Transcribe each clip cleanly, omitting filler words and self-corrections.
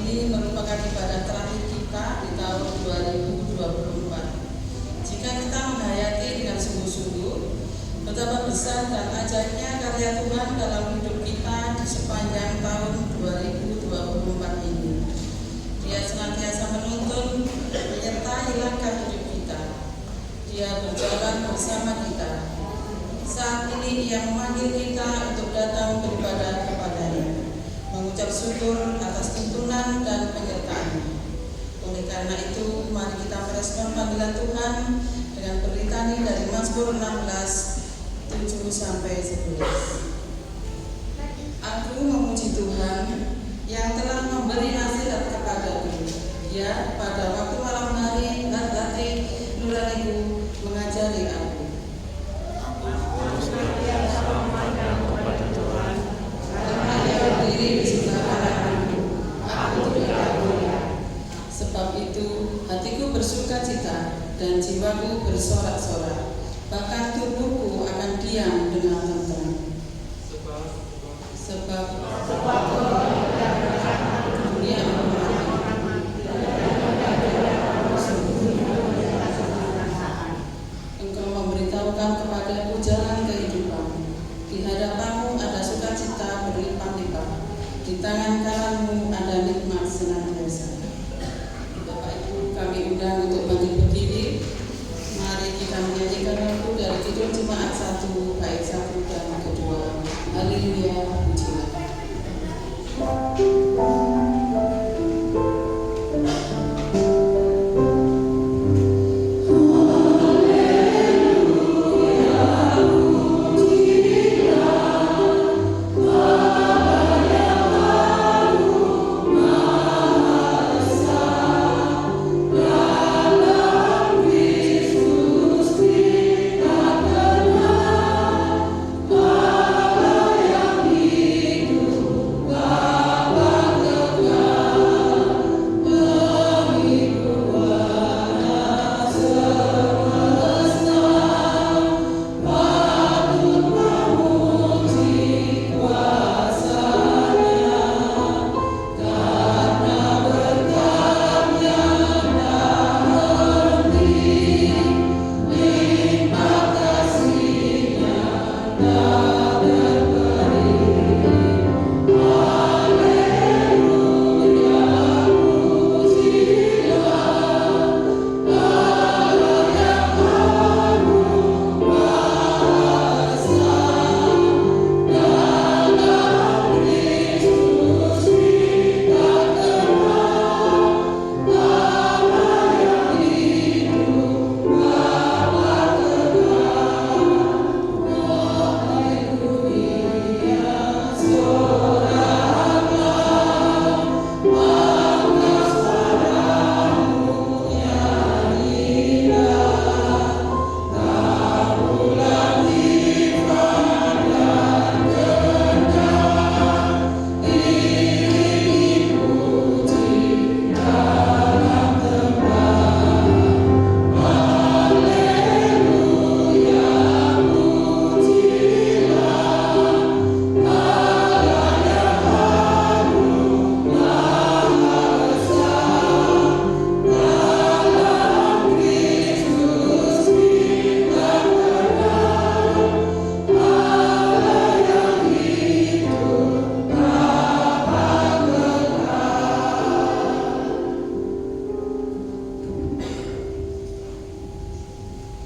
ini merupakan ibadah terakhir kita di tahun 2024. Jika kita menghayati dengan sungguh-sungguh betapa besar dan ajaibnya karya Tuhan dalam hidup kita di sepanjang tahun 2024 ini. Dia senantiasa menuntun, menyertai langkah hidup kita. Dia berjalan bersama kita. Saat ini Ia memanggil kita untuk datang beribadah kepada-Nya, mengucap syukur atas tuntunan dan penyertaan. Oleh karena itu, mari kita merespon panggilan Tuhan dengan berlitani dari Mazmur 16, 7-11. Aku memuji Tuhan yang telah memberi nasihat kepadaku. Ya, pada waktu malam hari, hati nuraniku mengajari aku. Sebab itu hatiku bersuka cita dan jiwaku bersorak-sorak, bahkan tubuhku akan diam dengan tenteram. Sebab dunia Engkau memberitahukan kepadaku jalan kehidupan. Di hadapanmu ada sukacita berlimpah-limpah, di tangan kananmu ada nikmat senantiasa. Bapak Ibu, kami undang untuk bangkit berdiri. Mari kita menyanyikan lagu dari Kidung Jemaat 1, bait 1 dan 2. Haleluya, pujilah.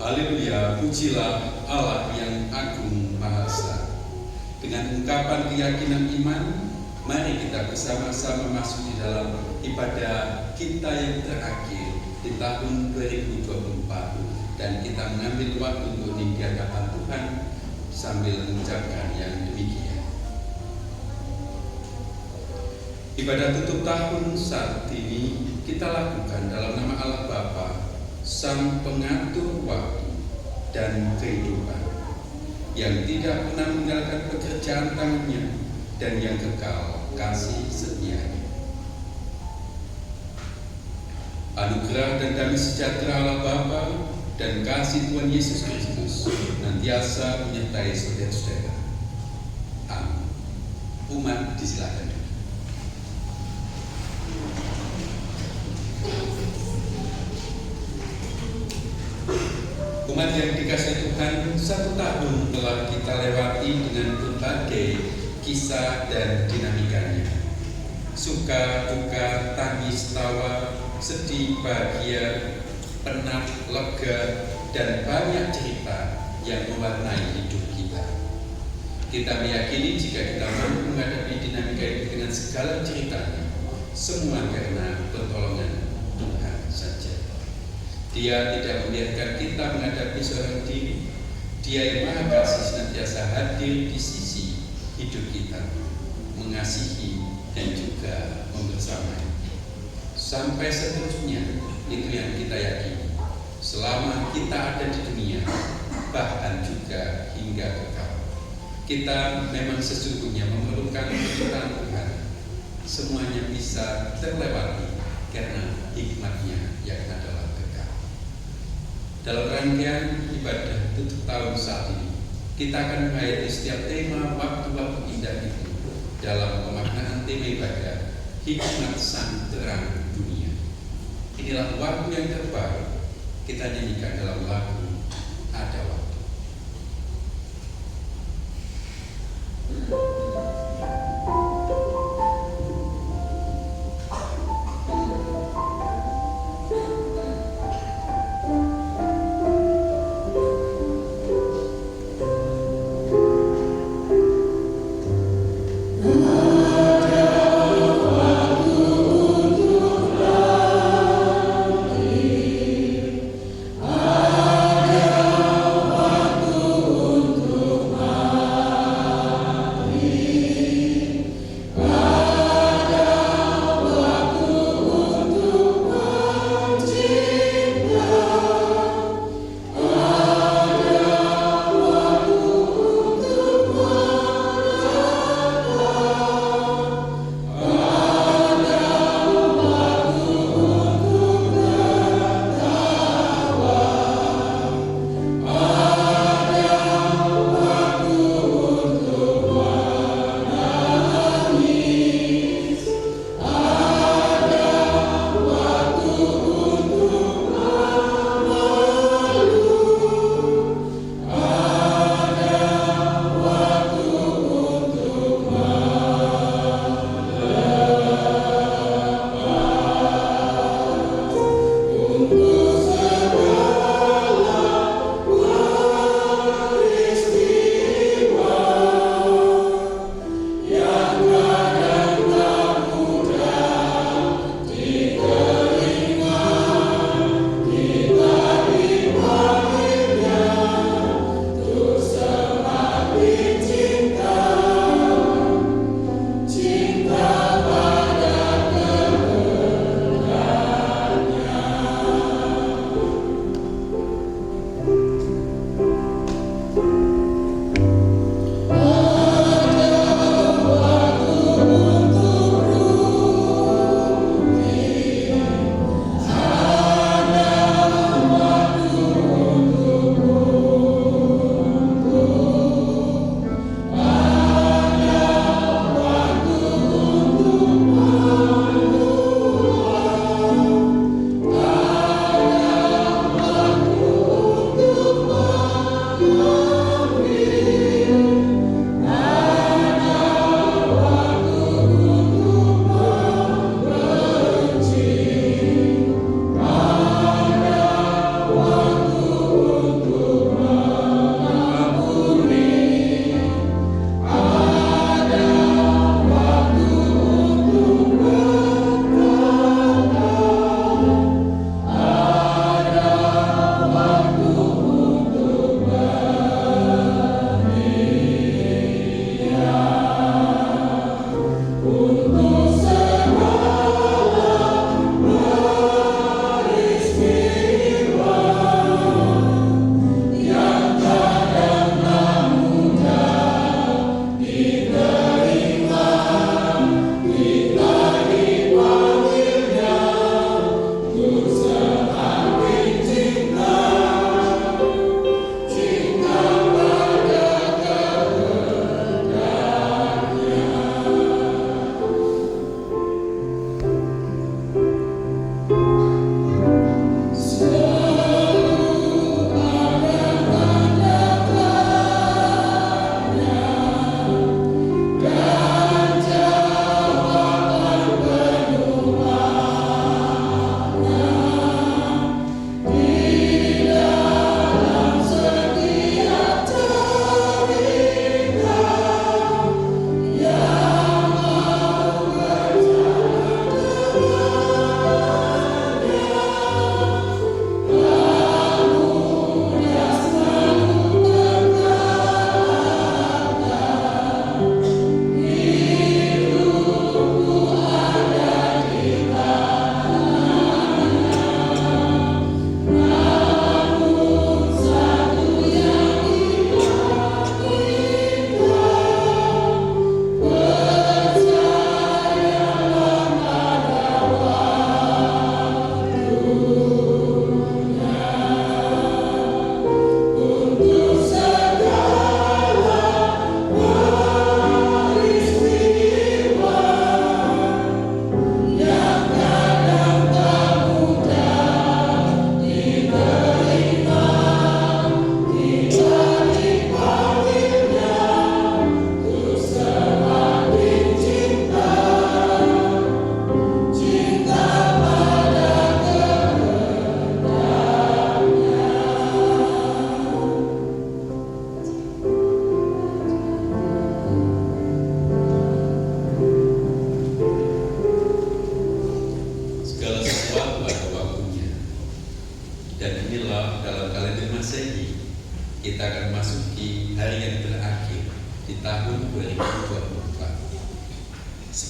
Haleluya, pujilah Allah yang agung maha esa. Dengan ungkapan keyakinan iman, mari kita bersama-sama masuk di dalam ibadah kita yang terakhir di tahun 2024, dan kita mengambil waktu untuk di hadapan Tuhan sambil mengucapkan yang demikian. Ibadah tutup tahun saat ini kita lakukan dalam nama Allah Bapa, Sang Pengatur waktu dan kehidupan, yang tidak pernah meninggalkan pekerjaan tangannya dan yang kekal kasih setianya. Anugerah dan damai sejahtera Allah Bapa dan kasih Tuhan Yesus Kristus nantiasa menyertai saudara-saudara. Amin. Umat disilakan. Umat yang dikasihi Tuhan, 1 tahun telah kita lewati dengan berbagai kisah dan dinamikanya. Suka, duka, tangis, tawa, sedih, bahagia, penat, lega, dan banyak cerita yang mewarnai hidup kita. Kita meyakini jika kita mampu menghadapi dinamika itu dengan segala ceritanya, semua karena pertolongan Tuhan saja. Dia tidak membiarkan kita menghadapi seorang diri. Dia yang Maha Kasih senantiasa hadir di sisi hidup kita, mengasihi dan juga membersamai. Sampai seterusnya, itu yang kita yakini. Selama kita ada di dunia, bahkan juga hingga kekal, kita memang sesungguhnya memerlukan penyertaan Tuhan. Semuanya bisa terlewati karena hikmat-Nya yang adalah kekal. Dalam rangkaian ibadah tutup tahun saat ini, kita akan menghayati setiap tema waktu-waktu indah itu dalam pemaknaan tema ibadah hikmat sang terang dunia. Inilah waktu yang terbaik kita nyanyikan dalam lagu Ada Waktu. Ada waktu untuk mati.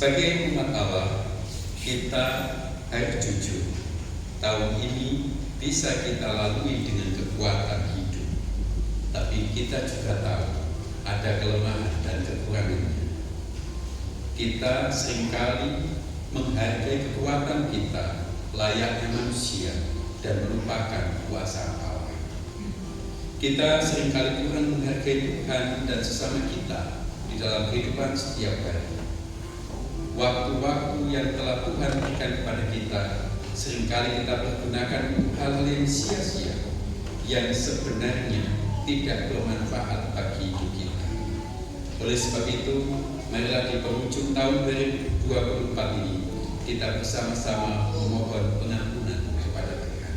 Sebagai umat Allah, kita harus jujur. Tahun ini bisa kita lalui dengan kekuatan hidup, tapi kita juga tahu ada kelemahan dan kekurangannya. Kita seringkali menghargai kekuatan kita layaknya manusia dan melupakan kuasa Allah. Kita seringkali kurang menghargai Tuhan dan sesama kita di dalam kehidupan setiap hari. Waktu-waktu yang telah Tuhan berikan kepada kita seringkali kita pergunakan hal-hal yang sia-sia yang sebenarnya tidak bermanfaat bagi hidup kita. Oleh sebab itu, marilah di penghujung tahun 2024 ini kita bersama-sama memohon pengampunan kepada Tuhan.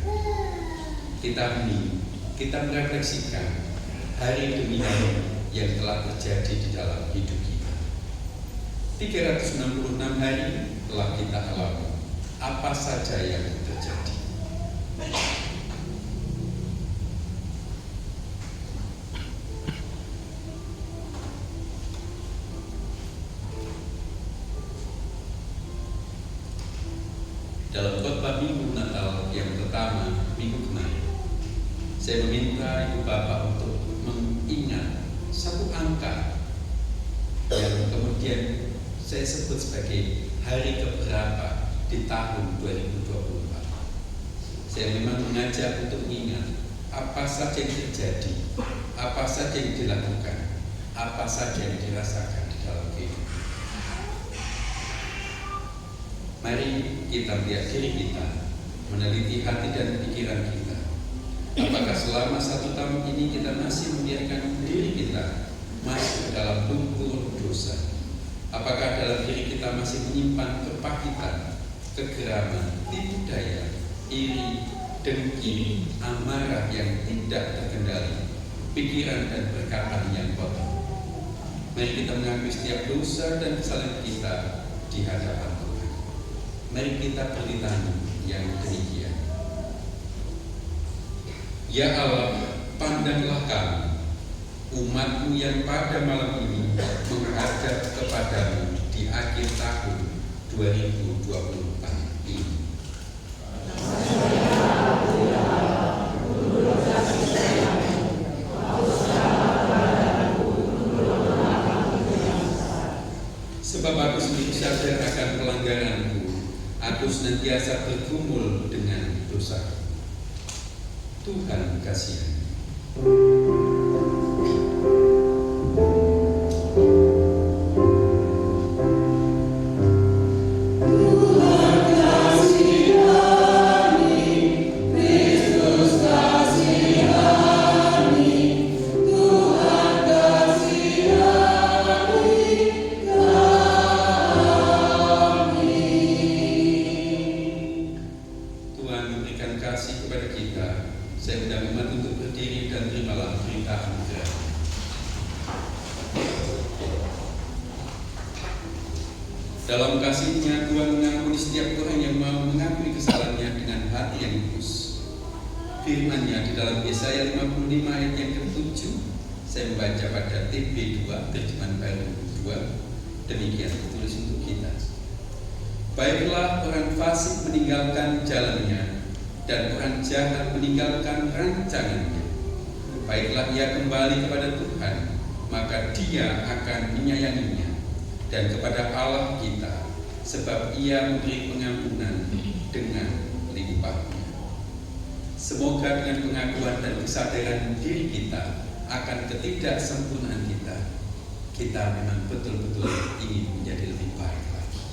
Kita merefleksikan hari demi hari yang telah terjadi di dalam hidup kita. 366 hari telah kita alami. Apa saja yang terjadi? Dalam khotbah Minggu Natal yang pertama minggu kemarin, saya meminta Ibu Bapak untuk mengingat satu angka yang kemudian saya sebut sebagai hari keberapa di tahun 2024. Saya memang mengajak untuk mengingat apa saja yang terjadi, apa saja yang dilakukan, apa saja yang dirasakan di dalam kehidupan. Mari kita melihat diri kita, meneliti hati dan pikiran kita. Apakah selama 1 tahun ini kita masih membiarkan diri kita masuk ke dalam lumpur dosa? Apakah dalam diri kita masih menyimpan kepahitan, kegeraman, tipu daya, iri, dengki, amarah yang tidak terkendali, pikiran dan perkataan yang kotor? Mari kita mengakui setiap dosa dan kesalahan kita di hadapan Tuhan. Mari kita berlindung yang demikian. Ya Allah, pandanglah kami, umat-Mu yang pada malam ini menghadap kepadamu di akhir tahun 2024 ini. Sebab aku sendiri sadar akan pelanggaranku, aku senantiasa bergumul dengan dosa. Tuhan kasihani. Dalam kasih-Nya, Tuhan mengampuni setiap orang yang mau mengakui kesalahannya dengan hati yang kudus. Firman-Nya di dalam Yesaya 55 ayat yang ke-7, saya membaca pada TB2, terjemahan baru 2, demikian ditulis untuk kita. Baiklah orang fasik meninggalkan jalannya, dan orang jahat meninggalkan rancangannya. Baiklah ia kembali kepada Tuhan, maka Dia akan menyayanginya, dan kepada Allah kita, sebab Ia memberi pengampunan dengan limpahnya. Semoga dengan pengakuan dan kesadaran diri kita akan ketidaksempurnaan kita memang betul-betul ingin menjadi lebih baik lagi.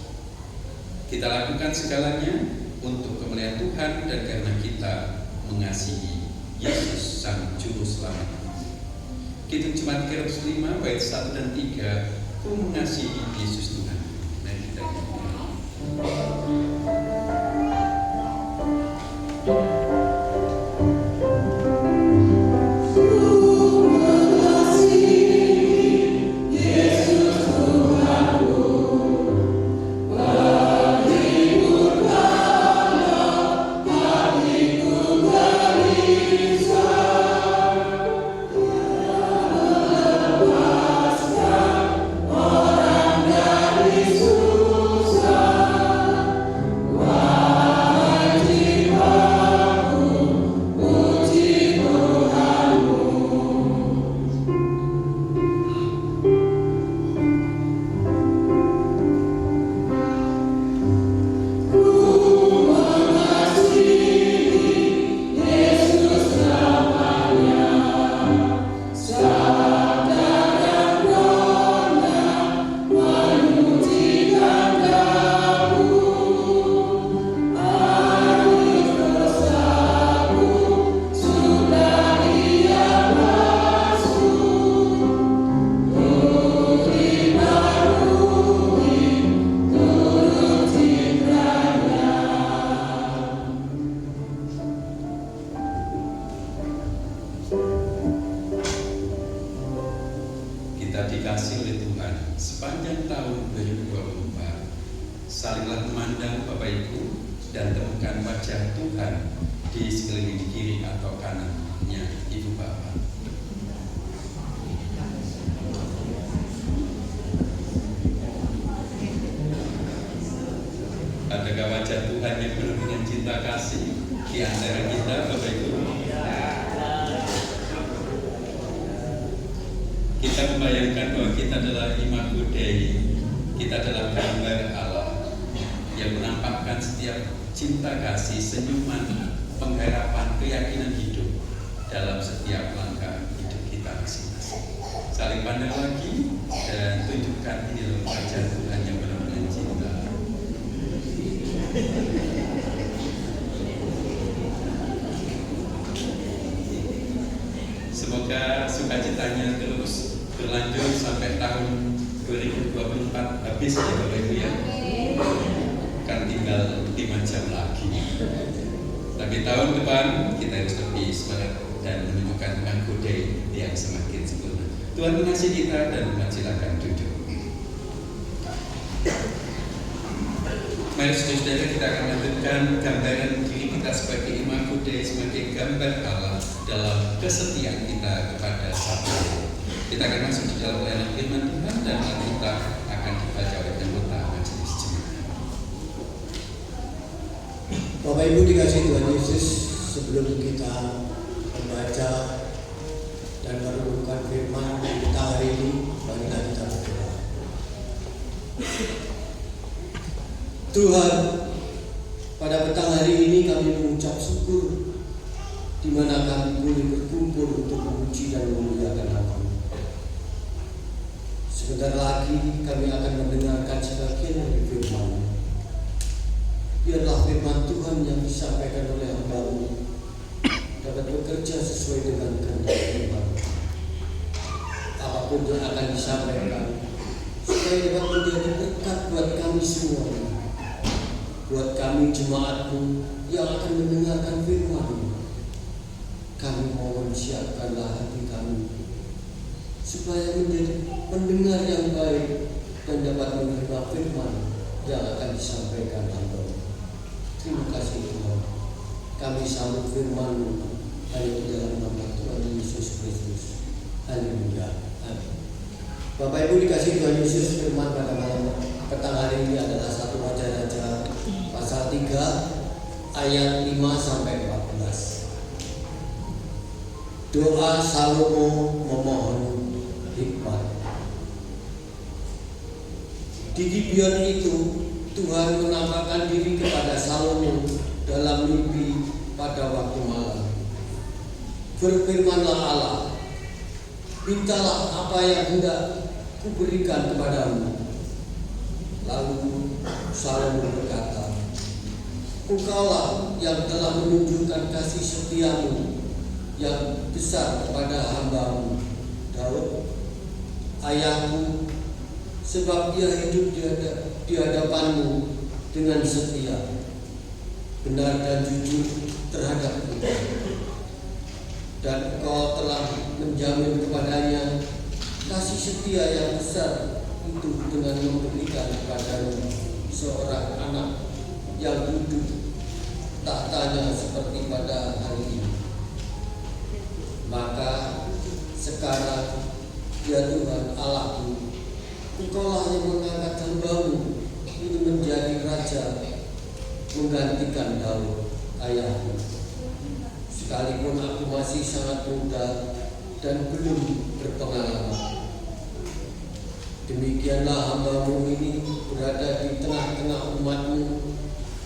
Kita lakukan segalanya untuk kemuliaan Tuhan dan karena kita mengasihi Yesus Sang Juru Selamat. Kitab Jemaat 305 ayat 1 dan 3, Ku mengasihi Yesus Tuhan. Mari kita Orang dari Marilah memandang Bapak Ibu dan temukan wajah Tuhan di sekeliling kiri atau kanannya Ibu Bapak. Adakah wajah Tuhan yang penuh dengan cinta kasih di antara kita, Bapak Ibu? Kita membayangkan bahwa kita adalah Imago Dei, kita adalah gambar Allah yang menampakkan setiap cinta kasih, senyuman, pengharapan, keyakinan hidup dalam setiap langkah hidup kita masing-masing. Saling pandang lagi dan tunjukkan ini loh wajah Tuhan yang penuh dengan cinta. Semoga sukacitanya terus berlanjut sampai tahun 2024 habis ya Bapak Ibu ya. Kan tinggal 5 jam lagi. Tapi tahun depan kita harus lebih semangat dan menunjukkan Imago Dei yang semakin sempurna. Tuhan mengasihi kita dan silakan duduk. Mari saudara, kita akan melanjutkan gambaran diri kita sebagai Imago Dei, sebagai gambar Allah dalam kesetiaan kita kepada satu. Kita akan masuk di dalam pelayanan firman Tuhan dan kita akan dibaca oleh anggota majelis jemaat. Bapak Ibu dikasihi Tuhan Yesus, sebelum kita membaca dan merenungkan firman kita hari ini, marilah kita berdoa. Tuhan, pada petang hari ini kami mengucap syukur di mana kami boleh berkumpul untuk memuji dan memuliakan Nama-Mu. Sebentar lagi kami akan mendengarkan sebagian dari firman-Mu. Biarlah firman Tuhan yang disampaikan oleh hamba-Mu dapat bekerja sesuai dengan kehendak Tuhan. Apapun yang akan disampaikan, supaya dapat menjadi berkat buat kami semua, buat kami jemaat-Mu yang akan mendengarkan firman-Mu. Kami mohon siapkanlah hati kami supaya menjadi pendengar yang baik dan dapat menerima firman yang akan disampaikan hamba-Mu. Terima kasih Tuhan. Kami sambut firman-Mu hanya di dalam nama Tuhan Yesus Kristus. Haleluya. Amin. Bapak Ibu dikasihi Tuhan Yesus, firman pada malam petang hari ini adalah 1 Raja-Raja pasal 3 ayat 5 sampai 14. Doa Salomo memohon hikmat. Di Gibeon itu Tuhan menampakkan diri kepada Salomo dalam mimpi pada waktu malam. Berfirmanlah Allah, mintalah apa yang hendak kuberikan kepadamu. Lalu Salomo berkata, Engkaulah yang telah menunjukkan kasih setiamu yang besar kepada hamba-Mu Daud, ayahku, sebab ia hidup di hadapan-Mu dengan setia, benar dan jujur terhadap kita. Dan Engkau telah menjamin kepadanya kasih setia yang besar itu dengan memberikan kepadanya seorang anak yang duduk tahtanya seperti pada hari ini. Maka sekarang ya Tuhan Allahku, Engkaulah yang mengangkat hamba-Mu ini menjadi raja menggantikan Daud ayahku. Sekalipun aku masih sangat muda dan belum berpengalaman. Demikianlah hamba-Mu ini berada di tengah-tengah umat-Mu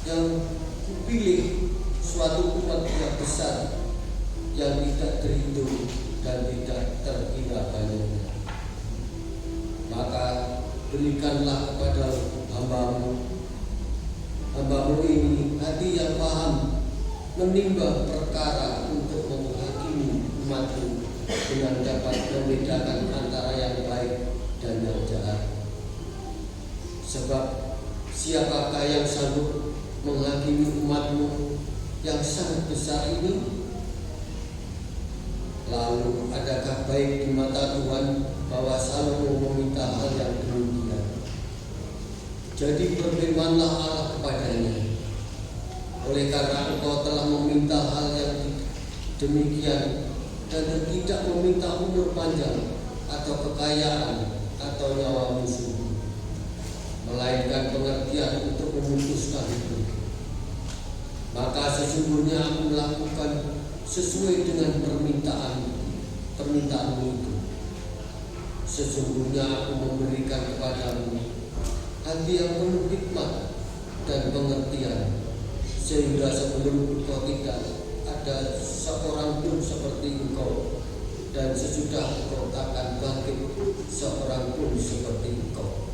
yang kupilih, suatu umat yang besar yang tidak terhitung dan tidak terkira banyaknya. Maka berikanlah kepada hamba-Mu ini hati yang paham menimbang perkara untuk menghakimi umat-Mu dengan dapat membedakan antara yang baik dan yang jahat. Sebab siapakah yang sanggup menghakimi umat-Mu yang sangat besar ini? Lalu adakah baik di mata Tuhan bahwa Salomo meminta hal yang demikian? Jadi berfirmanlah Allah kepadanya, oleh karena engkau telah meminta hal yang demikian dan tidak meminta umur panjang atau kekayaan atau nyawa musuh, melainkan pengertian untuk memutuskan hidup, maka sesungguhnya aku melakukan sesuai dengan permintaanmu itu. Sesungguhnya aku memberikan kepadamu hati yang penuh hikmat dan pengertian, sehingga sebelum engkau tidak ada seorang pun seperti engkau, dan sesudah engkau takkan bangkit seorang pun seperti engkau.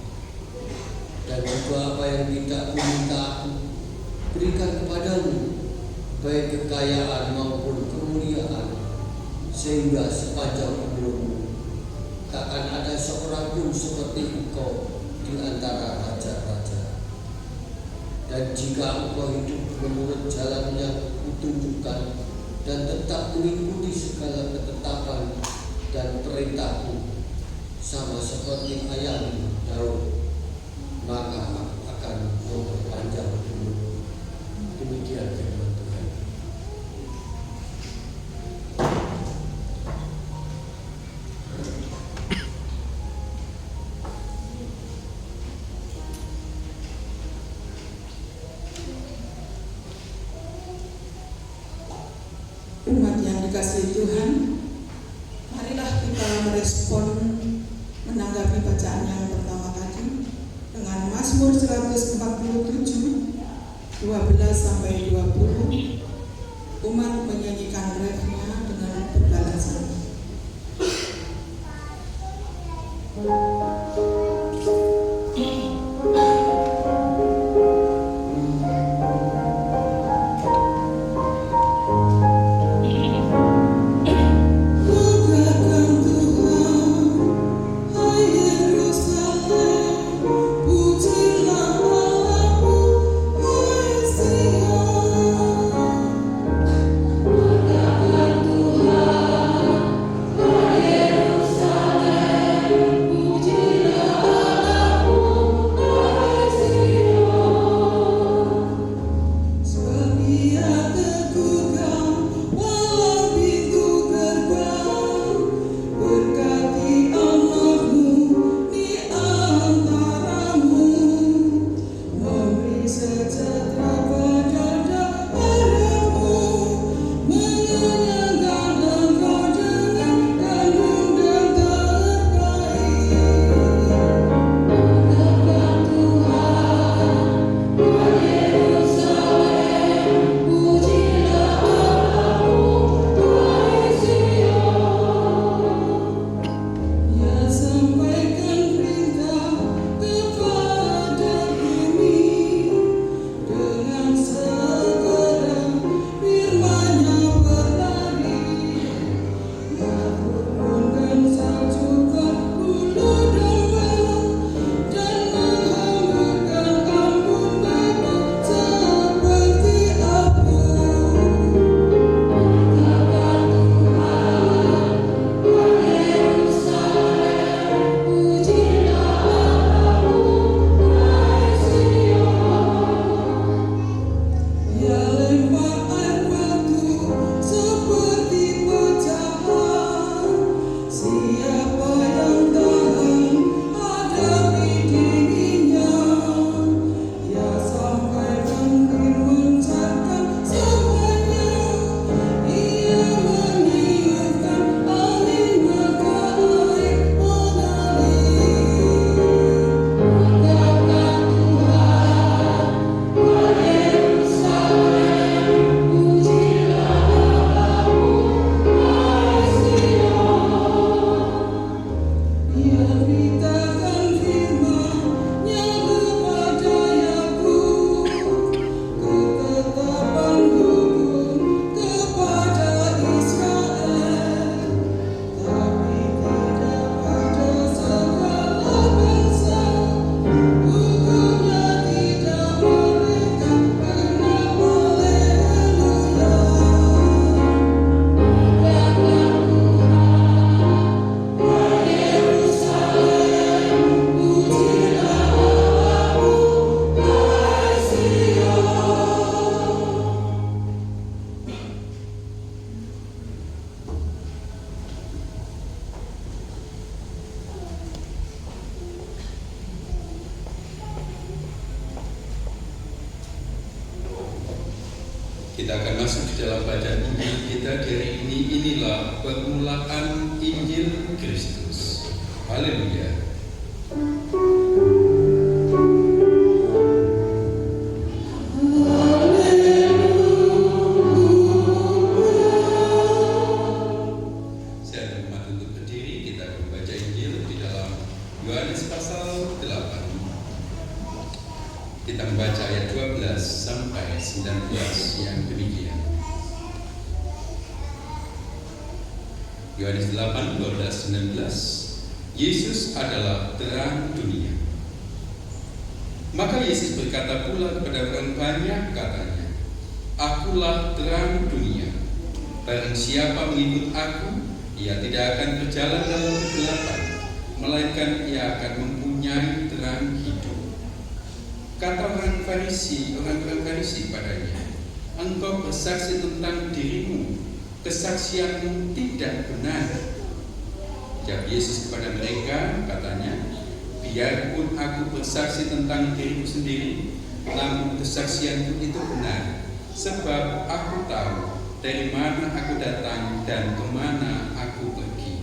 Dan juga apa yang tidak kuminta aku berikan kepadamu, baik kekayaan maupun kemuliaan, sehingga sepanjang umurmu takkan ada seorang pun seperti engkau di antara raja-raja. Dan jika engkau hidup menurut jalan yang kutunjukkan dan tetap mengikuti segala ketetapan dan perintahku, sama seperti ayahmu Daud, maka aku akan memperpanjang umurmu. Demikian firman Tuhan. Umat yang dikasihi Tuhan, marilah kita merespon menanggapi bacaan yang pertama tadi dengan Mazmur 147 12-20. Umat menyanyikan refnya dengan berbalasan. Puji Kita akan masuk di dalam bacaan Injil kita hari ini. Inilah permulaan Injil Kristus. Haleluya. Saya hormat untuk berdiri. Kita akan membaca Injil di dalam Yohanes pasal 8. Kita membaca ayat 12 sampai 19 yang demikian. Yohanes 8, 12, 19. Yesus adalah terang dunia. Maka Yesus berkata pula kepada orang banyak, katanya, Akulah terang dunia. Barang siapa mengikut aku, ia tidak akan berjalan dalam kegelapan, melainkan ia akan mempunyai terang hidup. Kata orang Farisi padanya, Engkau bersaksi tentang dirimu, kesaksianmu tidak benar. Jawab Yesus kepada mereka, katanya, biarpun aku bersaksi tentang diriku sendiri, namun kesaksianku itu benar, sebab aku tahu dari mana aku datang dan kemana aku pergi.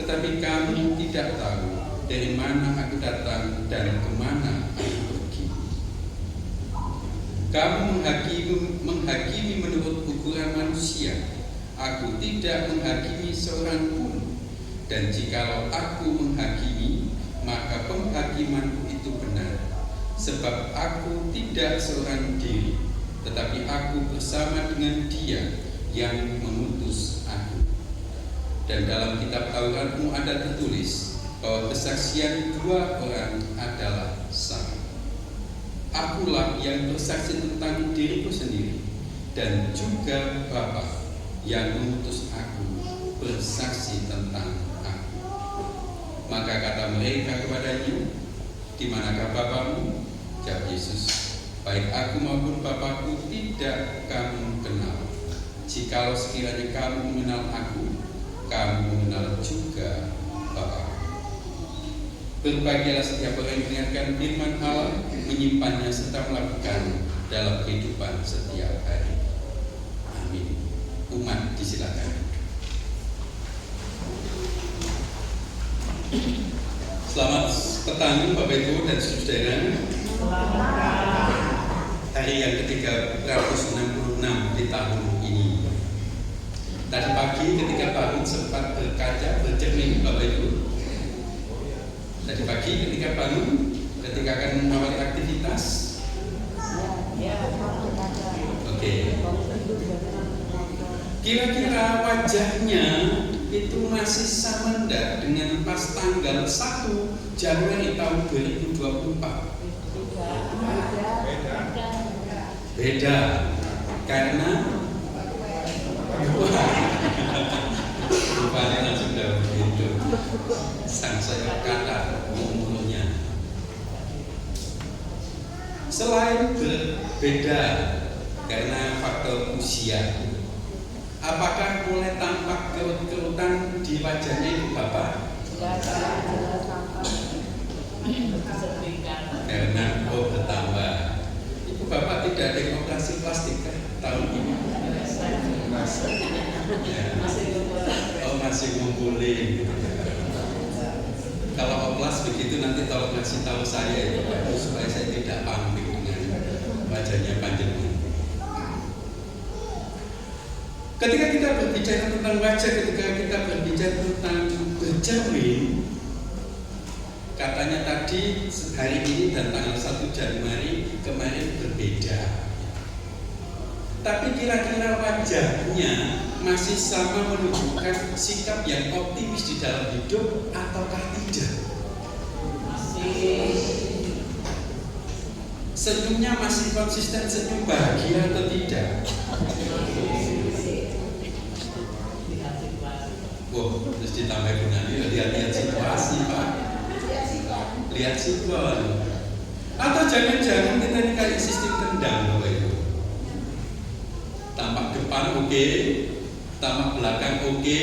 Tetapi kamu tidak tahu dari mana aku datang dan kemana aku pergi. Kamu menghakimi menurut ukuran manusia. Aku tidak menghakimi seorang pun. Dan jikalau aku menghakimi, maka penghakimanku itu benar. Sebab aku tidak seorang diri, tetapi aku bersama dengan Dia yang mengutus aku. Dan dalam kitab Tauratmu ada tertulis bahwa kesaksian dua orang adalah sama. Akulah yang bersaksi tentang diriku sendiri, dan juga Bapa yang mengutus aku bersaksi tentang aku. Maka kata mereka kepadanya, Di manakah Bapamu? Jawab Yesus, Baik aku maupun Bapakku tidak kamu kenal. Jikalau sekiranya kamu mengenal aku, kamu mengenal juga Bapa. Berbahagialah setiap orang yang mendengarkan firman Allah, menyimpannya serta melakukan dalam kehidupan setiap hari. Amin. Umat disilakan. Selamat petang Bapak Ibu dan saudara. Hari yang ke-366 di tahun ini. Tadi pagi ketika bangun sempat berkaca, bercermin Bapak Ibu. Tadi pagi ketika bangun, ketika akan mengawali aktivitas. Oke. Kira-kira wajahnya itu masih sama enggak dengan pas tanggal 1 Januari tahun 2024? Beda. Karena rupanya langsung sudah begitu. Sang saya kata umurnya. Selain berbeda karena faktor usia, apakah mulai tampak kerut-kerutan di wajahnya Ibu Bapak? Karena bertambah. Ibu Bapak tidak ada operasi plastik kan tahun ini? Masih ngumpulin. Kalau oplas begitu nanti tolong kasih tahu saya ya, supaya saya tidak panik dengan wajahnya panjang. Ketika kita berbicara tentang wajah, ketika kita berbicara tentang bercermin, katanya tadi hari ini dan tanggal 1 Januari kemarin berbeda. Tapi kira-kira wajahnya masih sama menunjukkan sikap yang optimis di dalam hidup ataukah tidak? Masih. Senyumnya masih konsisten senyum bahagia atau tidak? Terus ditambah gunanya lihat-lihat situasi Pak. Lihat situasi. Atau jangan-jangan kita ini kayak sistem tendang Bapak Ibu. Tampak depan oke, tampak belakang oke,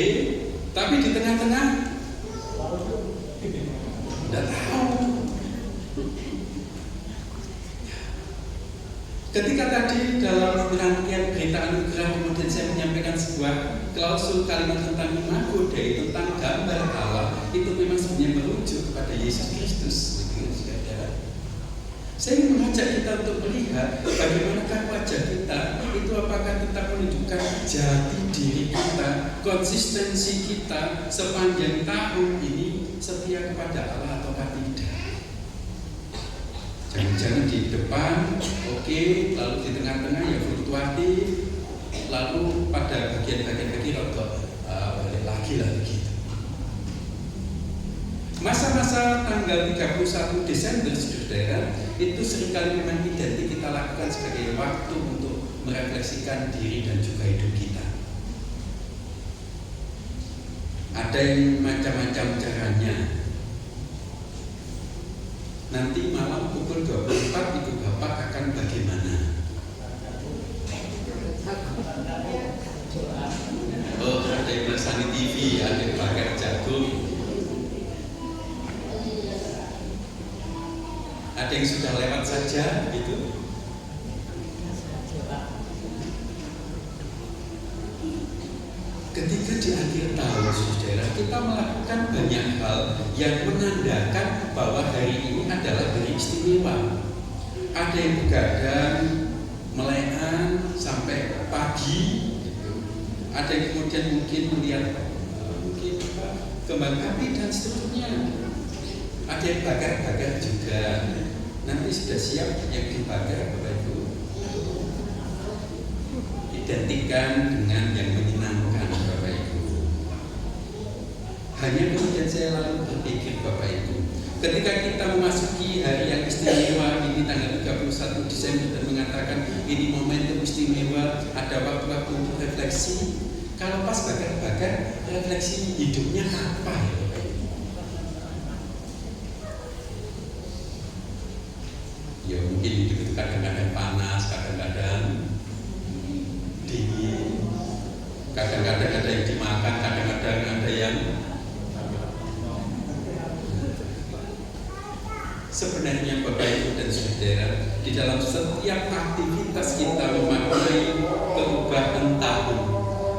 tapi di tengah-tengah tidak tahu. Ketika tadi dalam rangkaian berita anugerah kemudian saya menyampaikan sebuah klausul kalimat tentang imago Dei, tentang gambar Allah, itu memang sebenarnya merujuk kepada Yesus Kristus. Saya ingin mengajak kita untuk melihat bagaimanakah wajah kita itu, apakah tetap menunjukkan jati diri kita, konsistensi kita sepanjang tahun ini setia kepada Allah ataukah tidak. Jangan-jangan di depan oke, lalu di tengah-tengah ya fluktuatif, lalu pada bagian-bagian kaki balik lagi lah begitu. Masa-masa tanggal 31 Desember saudara, itu seringkali memang identik kita lakukan sebagai waktu untuk merefleksikan diri dan juga hidup kita. Ada yang macam-macam caranya. Nanti malam pukul 24 Ibu Bapak akan bagaimana? Oh, ada yang bersani TV, ada yang bakar jagung. Ada yang sudah lewat saja gitu. Ketika di akhir tahun saudara, kita melakukan banyak hal yang menandakan bahwa hari ini adalah hari istimewa. Ada yang begadang, melehan sampai pagi gitu. Ada yang kemudian mungkin melihat kembang api dan seterusnya. Ada yang bakar-bakar juga. Nanti sudah siap yang dibakar Bapak Ibu. Identikkan dengan yang menyenangkan Bapak Ibu. Hanya kemudian saya lalu berpikir Bapak Ibu, ketika kita memasuki hari yang istimewa ini tanggal 31 Desember dan mengatakan ini momentum istimewa, ada waktu-waktu untuk refleksi. Kalau pas bakar-bakar, refleksi hidupnya apa ya Bapak Ibu? Ya mungkin hidup itu kadang-kadang panas, kadang-kadang dingin, kadang-kadang ada yang dimakan, kadang-kadang ada yang sebenarnya Bapak Ibu dan Saudara, di dalam setiap aktivitas kita memaknai perubahan tahun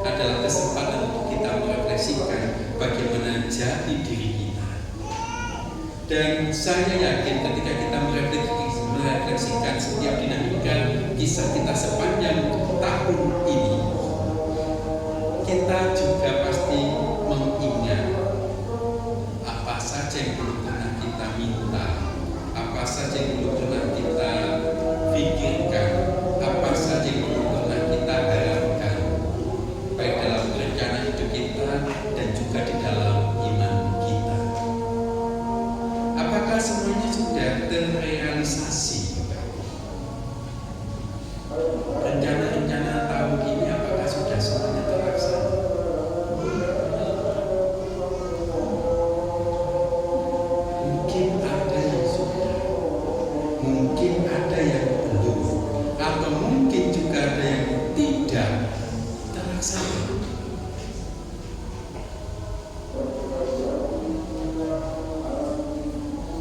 adalah kesempatan untuk kita merefleksikan bagaimana jati diri kita. Dan saya yakin ketika kita merefleksikan setiap dinamika kisah kita sepanjang tahun ini, kita juga pasti mengingat apa saja yang belum pernah kita minta, apa saja yang belum pernah kita pikirkan, apa saja yang belum pernah kita harapkan, baik dalam rencana hidup kita dan juga di dalam iman kita. Apakah semuanya sudah terrealisasi? Rencana-rencana tahun ini apakah sudah semuanya terlaksana? Mungkin ada yang sudah, mungkin ada yang belum, atau mungkin juga ada yang tidak terlaksana.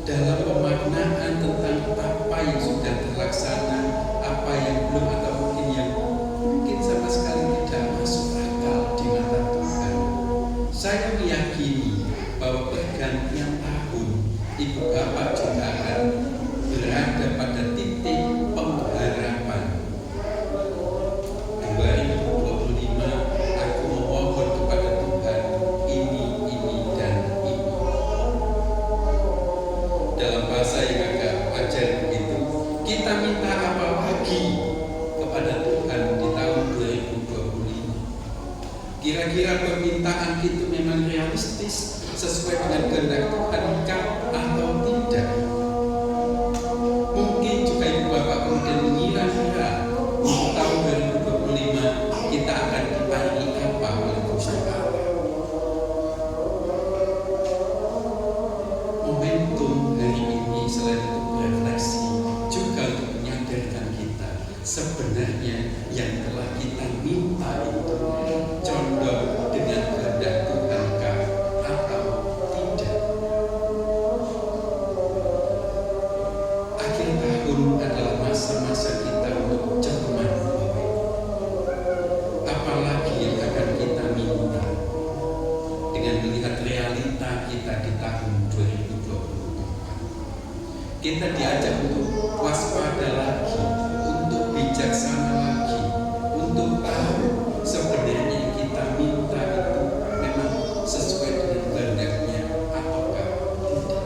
Dalam pemaknaan tentang apa yang sudah terlaksana, apa yang belum, atau mungkin yang mungkin sama sekali tidak masuk akal di mata Tuhan, saya meyakini bahwa pergantian tahun Ibu Bapak juga akan berada pada titik pengharapan. 2025 aku memohon kepada Tuhan ini dan ini. Dalam bahasa yang agak wajar begitu, kita minta apa lagi kepada Tuhan di tahun 2025? Kira-kira permintaan itu memang realistis sesuai dengan kehendak Tuhan atau tidak? Mungkin juga Ibu Bapak kemudian mengira-ngira untuk tahun 2025 kita akan diparingi apa oleh Gusti Allah. Momentum hari ini selain untuk berefleksi juga untuk menyadarkan kita sebenarnya yang telah kita minta itu condong dengan kehendak Tuhankah atau tidak. Akhir tahun adalah masa-masa kita untuk Kita diajak untuk waspada lagi, untuk bijaksana lagi, untuk tahu sebenarnya yang kita minta itu memang sesuai dengan kehendaknya ataukah tidak.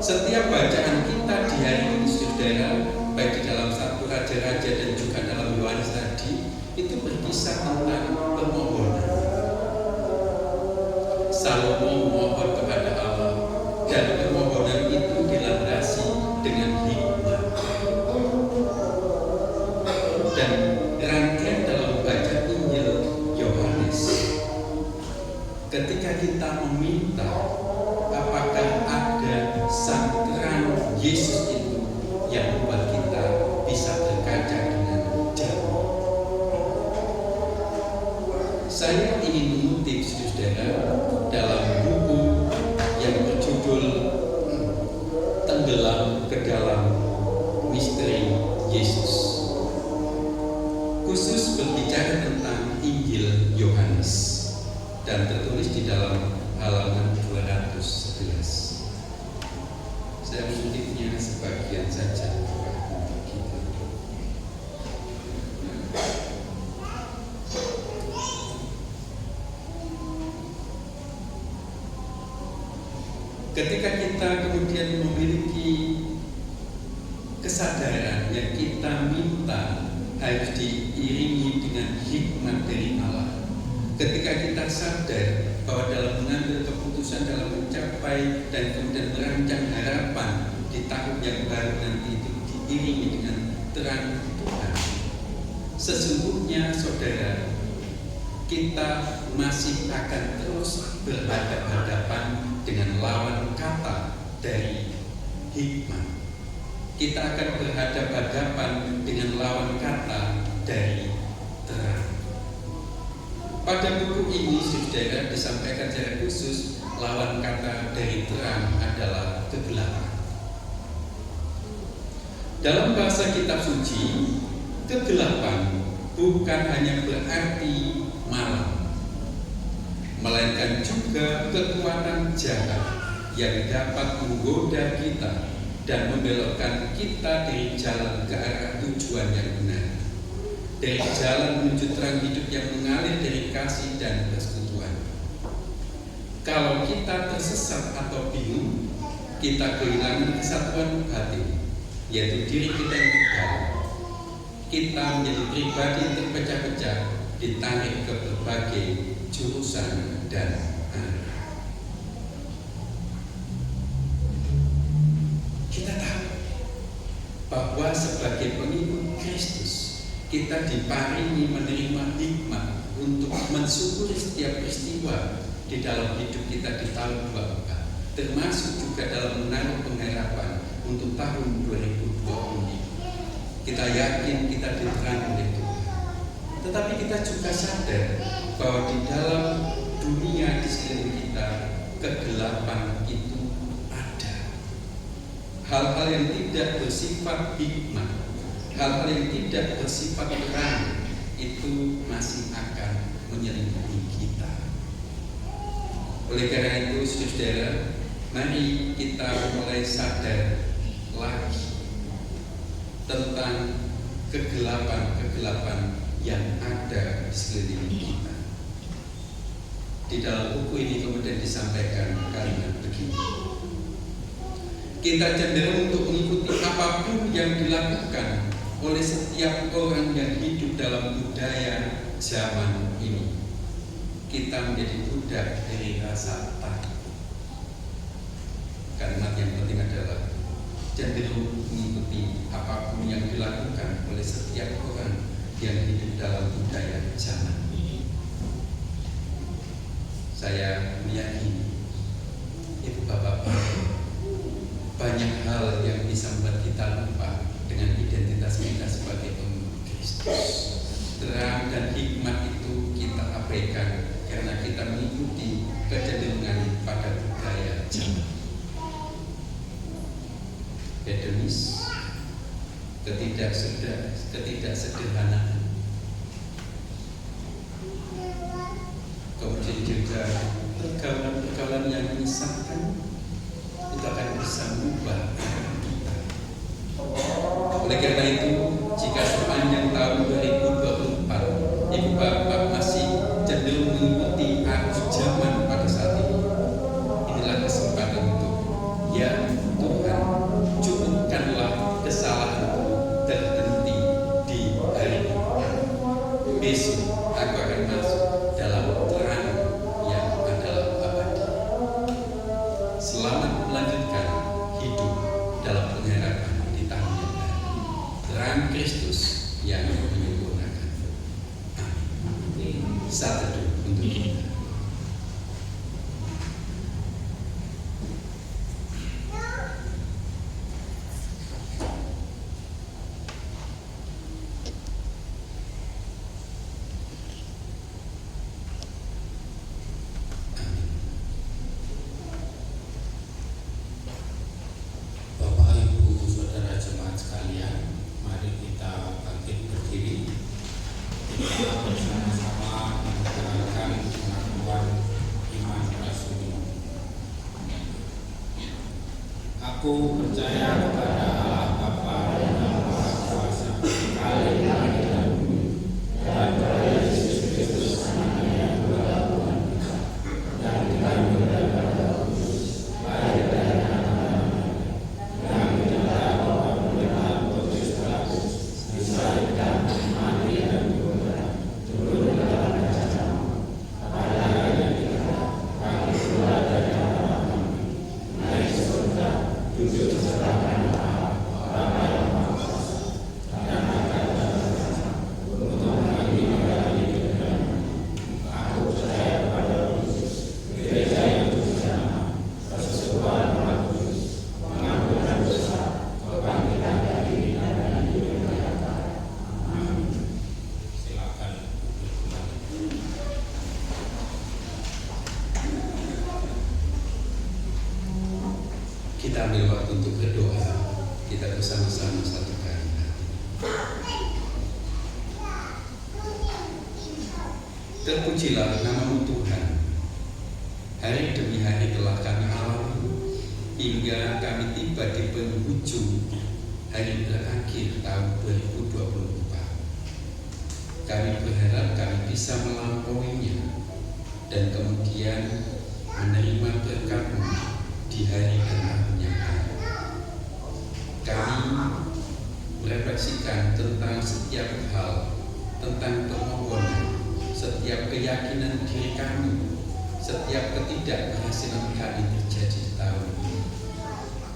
Setiap bacaan kita di hari ini, saudara, baik di dalam 1 Raja-Raja dan juga dalam Yohanes tadi, itu berkisah tentang permohonan. Salomo mohon kepada Allah, dan permohonan itu dilandasi dengan hikmat. Dan rangkaian dalam baca Injil Yohanes, ketika kita meminta, apakah ada sang terang Yesus itu yang membuat kita bisa berkaca dengan jernih. Saya ingin mengutip, saudara, dalam buku yang berjudul Tenggelam ke Dalam Misteri Yesus, khusus berbicara tentang Injil Yohanes, dan tertulis di dalam halaman 211. Saya mengutipnya sebagian saja untuk kita. Ketika kita kemudian memiliki kesadaran yang kita minta harus diiringi dengan hikmat dari Allah, ketika kita sadar bahwa dalam mengambil keputusan, dalam mencapai dan kemudian merancang harapan di tahun yang baru nanti itu diiringi dengan terang Tuhan, sesungguhnya saudara, kita masih akan terus berhadapan-hadapan dengan lawan kata dari hikmat. Kita akan berhadapan-hadapan dengan lawan kata dari terang. Pada buku ini, saudara, disampaikan secara khusus lawan kata dari terang adalah kegelapan. Dalam bahasa kitab suci, kegelapan bukan hanya berarti malam, melainkan juga kekuatan jahat yang dapat menggoda kita dan membelokkan kita dari jalan ke arah tujuan yang benar, dari jalan menuju terang hidup yang mengalir dari kasih dan persekutuan. Kalau kita tersesat atau bingung, kita kehilangan kesatuan batin, yaitu diri kita yang terdalam. Kita menjadi pribadi yang terpecah-pecah, ditarik ke berbagai jurusan dan arah. Kita tahu bahwa sebagai pengikut Kristus, kita diparingi menerima hikmat untuk mensyukuri setiap peristiwa di dalam hidup kita di tahun 24, termasuk juga dalam menaruh pengharapan untuk tahun 2020. Kita yakin kita diterang oleh Tuhan, tetapi kita juga sadar bahwa di dalam dunia di sekeliling kita, kegelapan itu ada. Hal-hal yang tidak bersifat hikmat, hal-hal yang tidak bersifat terang, itu masih akan menyelimuti kita. Oleh karena itu, saudara, mari kita mulai sadar lagi tentang kegelapan-kegelapan yang ada di sekeliling kita. Di dalam buku ini kemudian disampaikan kalimat begini: kita cenderung untuk mengikuti apapun yang dilakukan oleh setiap orang yang hidup dalam budaya zaman ini. Kita menjadi budak dari rasa takut. Kalimat yang penting adalah cenderung mengikuti apapun yang dilakukan oleh setiap orang yang hidup dalam budaya zaman ini. Saya meyakini, Ibu Bapak, banyak hal yang bisa membuat kita lupa dengan identitas kita sebagai pengikut Kristus. Terang dan hikmat itu kita abaikan karena kita mengikuti kecenderungan pada budaya zaman. Hedonis, ketidaksederhanaan, kemudian juga pergaulan-pergaulan yang menyesatkan, itu akan bisa mengubah besok aku akan masuk dalam terang yang adalah abadi. Selamat melanjutkan hidup dalam pengharapan di tahun yang baru. Terang Kristus yang menyempurnakan. Amin. Saat teduh untuk kita. Aku percaya kepada Allah Bapa yang Maha Kuasa, Sekali langit dan bumi, dan kepada Yesus Kristus Anaknya yang adalah Tuhan kita, yang dikandung dari Roh Kudus, lahir dari anak-anak, yang dinyatakan oleh pemerintahan Pontius Pilatus, disalibkan, mati dan dikubur, turun ke dalam neraka. Pada hari yang ketiga, bangkit pula dari antara kami, naik ke surga, duduk sebelah kanan Allah, Bapa yang Maha Kuasa, dan akan datang untuk mengambil kembali kehidupan. Aku percaya kepada Roh Kudus, gereja yang bersama, persekutuan Roh Kudus, pengampunan dosa, kebangkitan dari dan hidup yang nyata. Amin. Silakan duduk. Kita ambil waktu untuk berdoa. Kita bersama-sama satukan hati. Terpujilah nama-Mu Tuhan. Hari demi hari telah kami alami hingga kami tiba di penghujung hari terakhir tahun 2024. Kami berharap kami bisa melampauinya dan kemudian menerima berkat-Mu di hari dan tahun yang baru. Kami merefleksikan tentang setiap hal, tentang permohonan, setiap keyakinan diri kami, setiap ketidakberhasilan kami terjadi di tahun ini.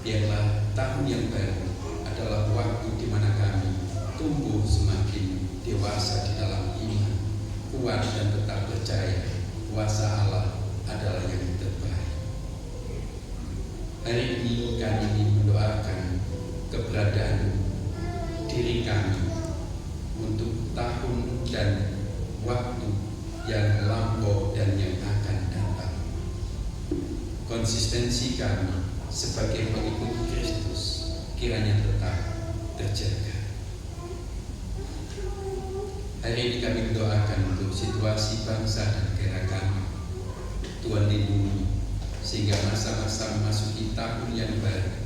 Biarlah tahun yang baru adalah waktu di mana kami tumbuh semakin dewasa di dalam iman, kuat dan tetap percaya kuasa Allah adalah yang terbaik. Hari ini kami ingin mendoakan keberadaan diri kami untuk tahun dan waktu yang lampau dan yang akan datang. Konsistensi kami sebagai pengikut Kristus kiranya tetap terjaga. Hari ini kami mendoakan untuk situasi bangsa dan negara kami. Tuhan lindungi sehingga masa-masa memasuki tahun yang baru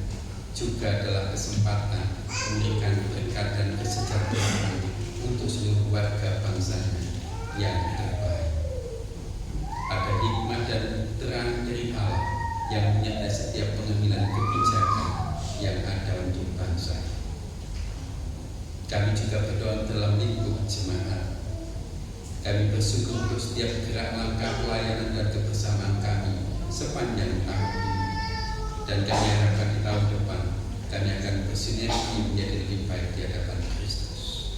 juga adalah kesempatan memberikan berkat dan kesejahteraan untuk seluruh warga bangsanya yang terbaik. Ada hikmat dan terang dari Allah yang menyertai setiap pengambilan kebijakan yang ada untuk bangsa. Kami juga berdoa dalam lingkup jemaat. Kami bersyukur untuk setiap gerak langkah pelayanan dan kebersamaan kami sepanjang tahun ini, dan kami harapkan di tahun depan kami akan bersinergi menjadi lebih baik di hadapan Kristus.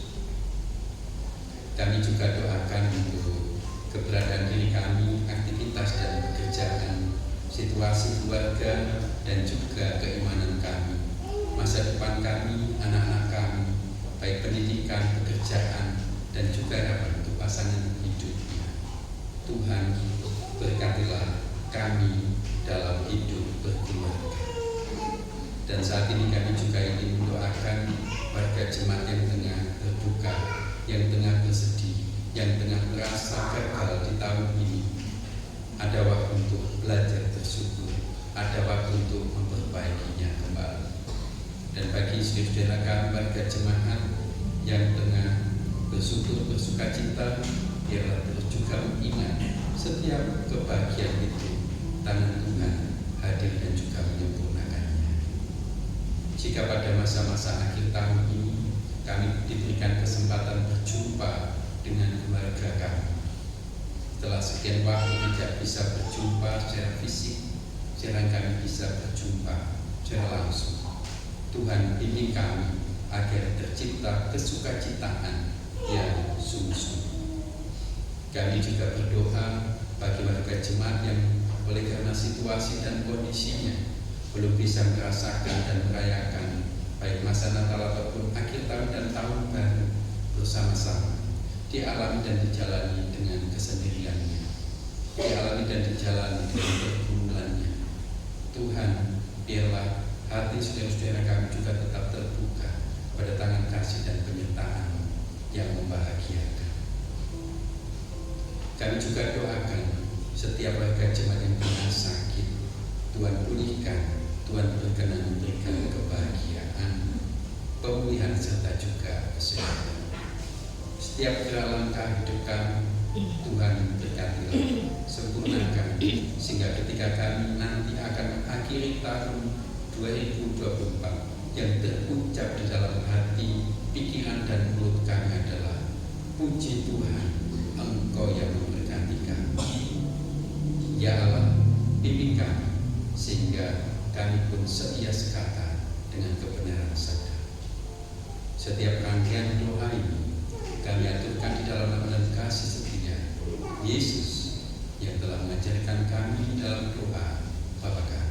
Kami juga doakan untuk keberadaan diri kami, aktivitas dan pekerjaan, situasi keluarga dan juga keimanan kami, masa depan kami, anak-anak kami, baik pendidikan, pekerjaan dan juga harapan untuk pasangan hidupnya. Tuhan berkatilah kami dalam hidup berkeluarga. Dan saat ini kami juga ingin mendoakan warga jemaat yang tengah berduka, yang tengah bersedih, yang tengah merasa gagal di tahun ini. Ada waktu untuk belajar bersyukur, ada waktu untuk memperbaikinya kembali. Dan bagi saudara kami warga jemaat yang tengah bersyukur, bersuka cita, biarlah terus juga mengingat setiap kebahagiaan itu tangan Tuhan hadir dan juga menyempurnakannya. Jika pada masa-masa akhir tahun ini kami diberikan kesempatan berjumpa dengan keluarga Setelah sekian waktu tidak bisa berjumpa secara fisik, sekarang kami bisa berjumpa secara langsung. Tuhan, bimbing kami agar tercipta kesukacitaan yang sungguh-sungguh. Kami juga berdoa bagi warga jemaat yang oleh karena situasi dan kondisinya belum bisa merasakan dan merayakan baik masa Natal ataupun akhir tahun dan tahun baru bersama-sama, dialami dan dijalani dengan kesendiriannya, dialami dan dijalani dengan pergumulannya. Tuhan, biarlah hati saudara-saudara kami juga tetap terbuka pada tangan kasih dan penyertaan yang membahagiakan. Kami juga doakan setiap warga jemaat yang pernah sakit, Tuhan pulihkan, Tuhan berkenan memberikan kebahagiaan, pemulihan serta juga kesehatan. Setiap gerak langkah hidup kami, Tuhan berkatilah, sempurnakan, sehingga ketika kami nanti akan mengakhiri tahun 2024 yang terucap di dalam hati, pikiran dan mulut kami adalah puji Tuhan, Engkau yang memberkati kami. Ya Allah, bimbing kami sehingga kami pun setia sekata dengan kebenaran sadar. Setiap rangkaian doa ini kami aturkan di dalam nama dan kasih setia Yesus yang telah mengajarkan kami dalam doa Bapa kami.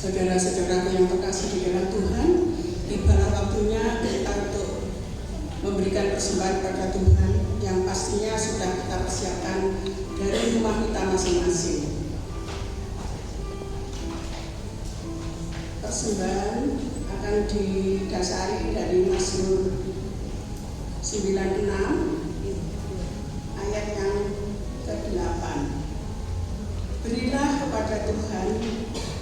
Saudara-saudaraku yang terkasih di dalam Tuhan, tibalah waktunya kita untuk memberikan persembahan pada Tuhan yang pastinya sudah kita persiapkan dari rumah kita masing-masing. Persembahan akan didasari dari Mazmur 96 ayat yang ke-8. Berilah kepada Tuhan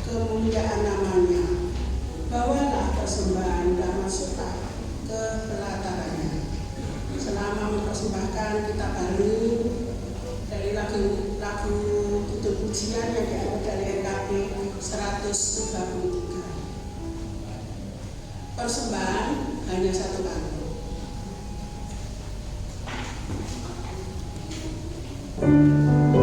kemuliaan namanya, bawalah persembahan dan masuklah ke pelatarannya. Selama mempersembahkan, kita baru dari lagu tutup pujian yang diambil dari NKB 133. Persembahan hanya satu kali. Terima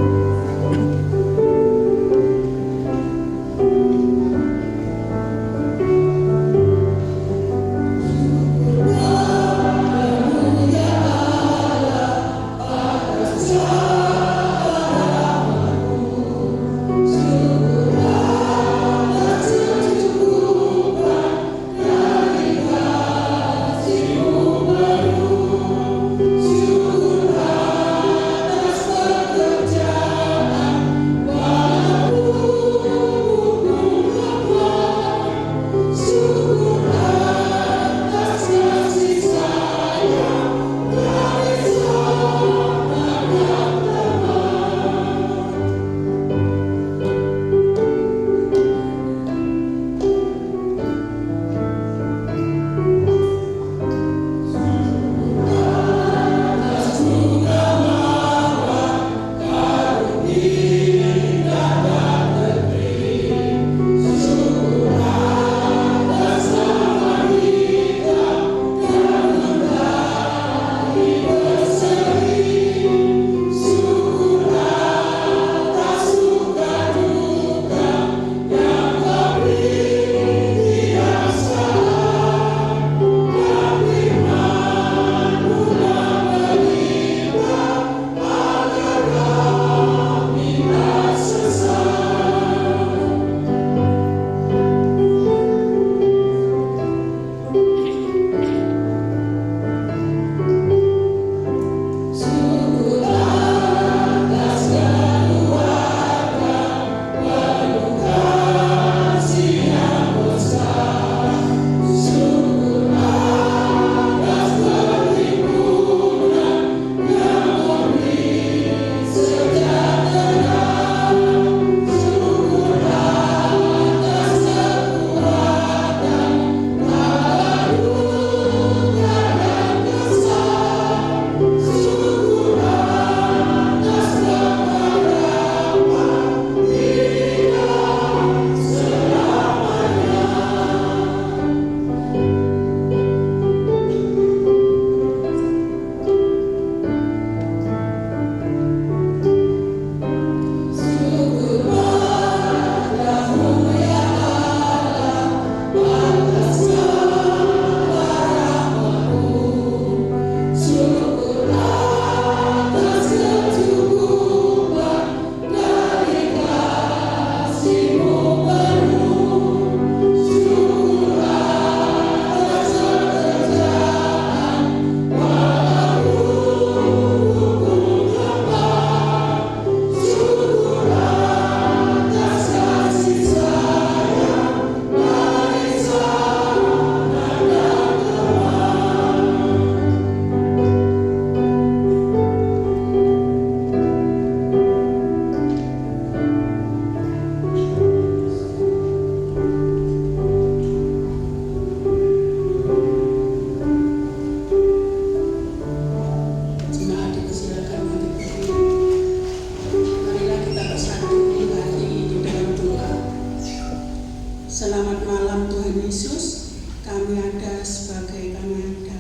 kami ada sebagai kami ada.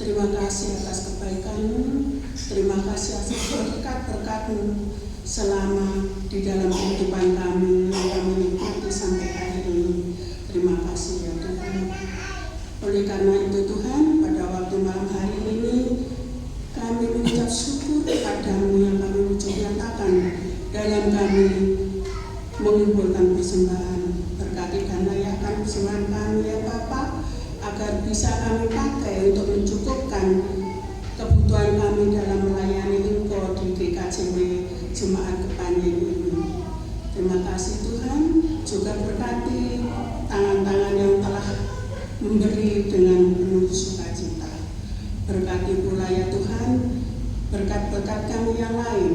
Terima kasih atas kebaikan-Mu, terima kasih atas berkat-berkat-Mu selama di dalam kehidupan kami yang kami nikmati sampai hari ini. Terima kasih ya Tuhan. Oleh karena itu Tuhan, pada waktu malam hari ini kami mengucap syukur kepadamu yang kami ucap nyatakan dalam kami mengumpulkan persembahan. Berkati dan layakkan persembahan kami ya Bapa, agar bisa kami pakai untuk mencukupkan kebutuhan kami dalam melayani Engkau di GKJW Jemaat Kepanjen ini. Terima kasih Tuhan, juga berkati tangan-tangan yang telah memberi dengan penuh sukacita. Berkati pula ya Tuhan, berkat-berkat kami yang lain,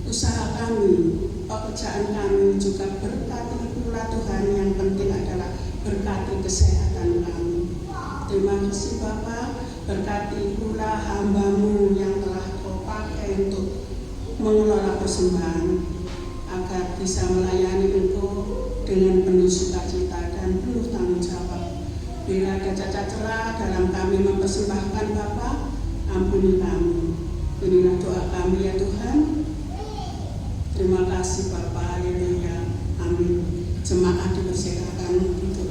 usaha kami, pekerjaan kami juga berkati pula Tuhan. Yang penting adalah berkati kesehatan kami. Terima kasih Bapa, berkati pula hamba-Mu yang telah Kau pakai untuk mengelola persembahan, agar bisa melayani Engkau dengan penuh sukacita dan penuh tanggung jawab. Bila ada cacat celah dalam kami mempersembahkan Bapa, ampuni kami. Inilah doa kami ya Tuhan. Terima kasih Bapa, haleluya, amin. Jemaat dipersilakan untuk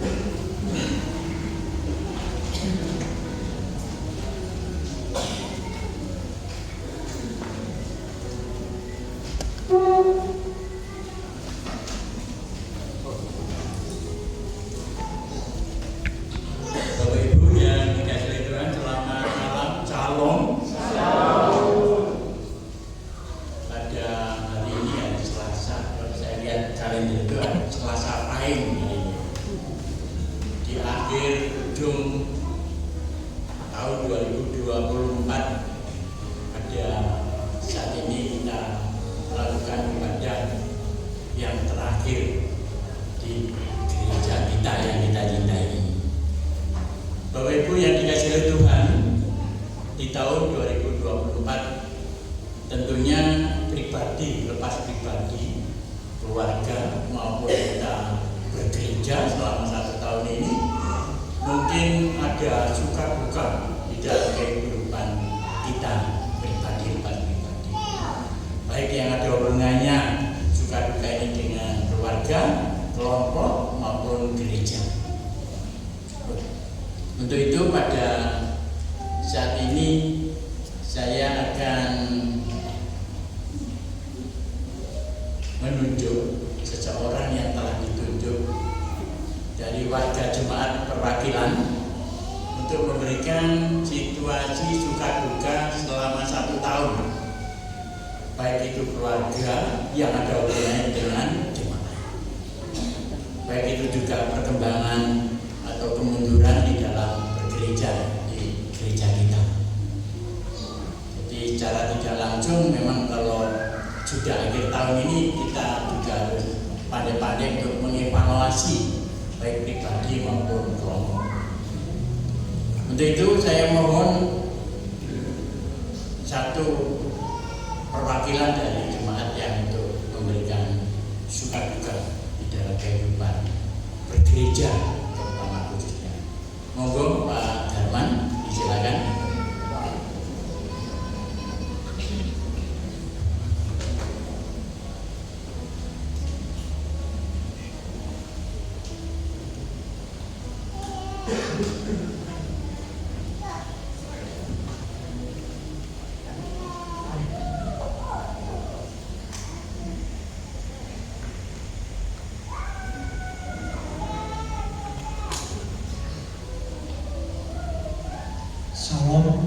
Salam.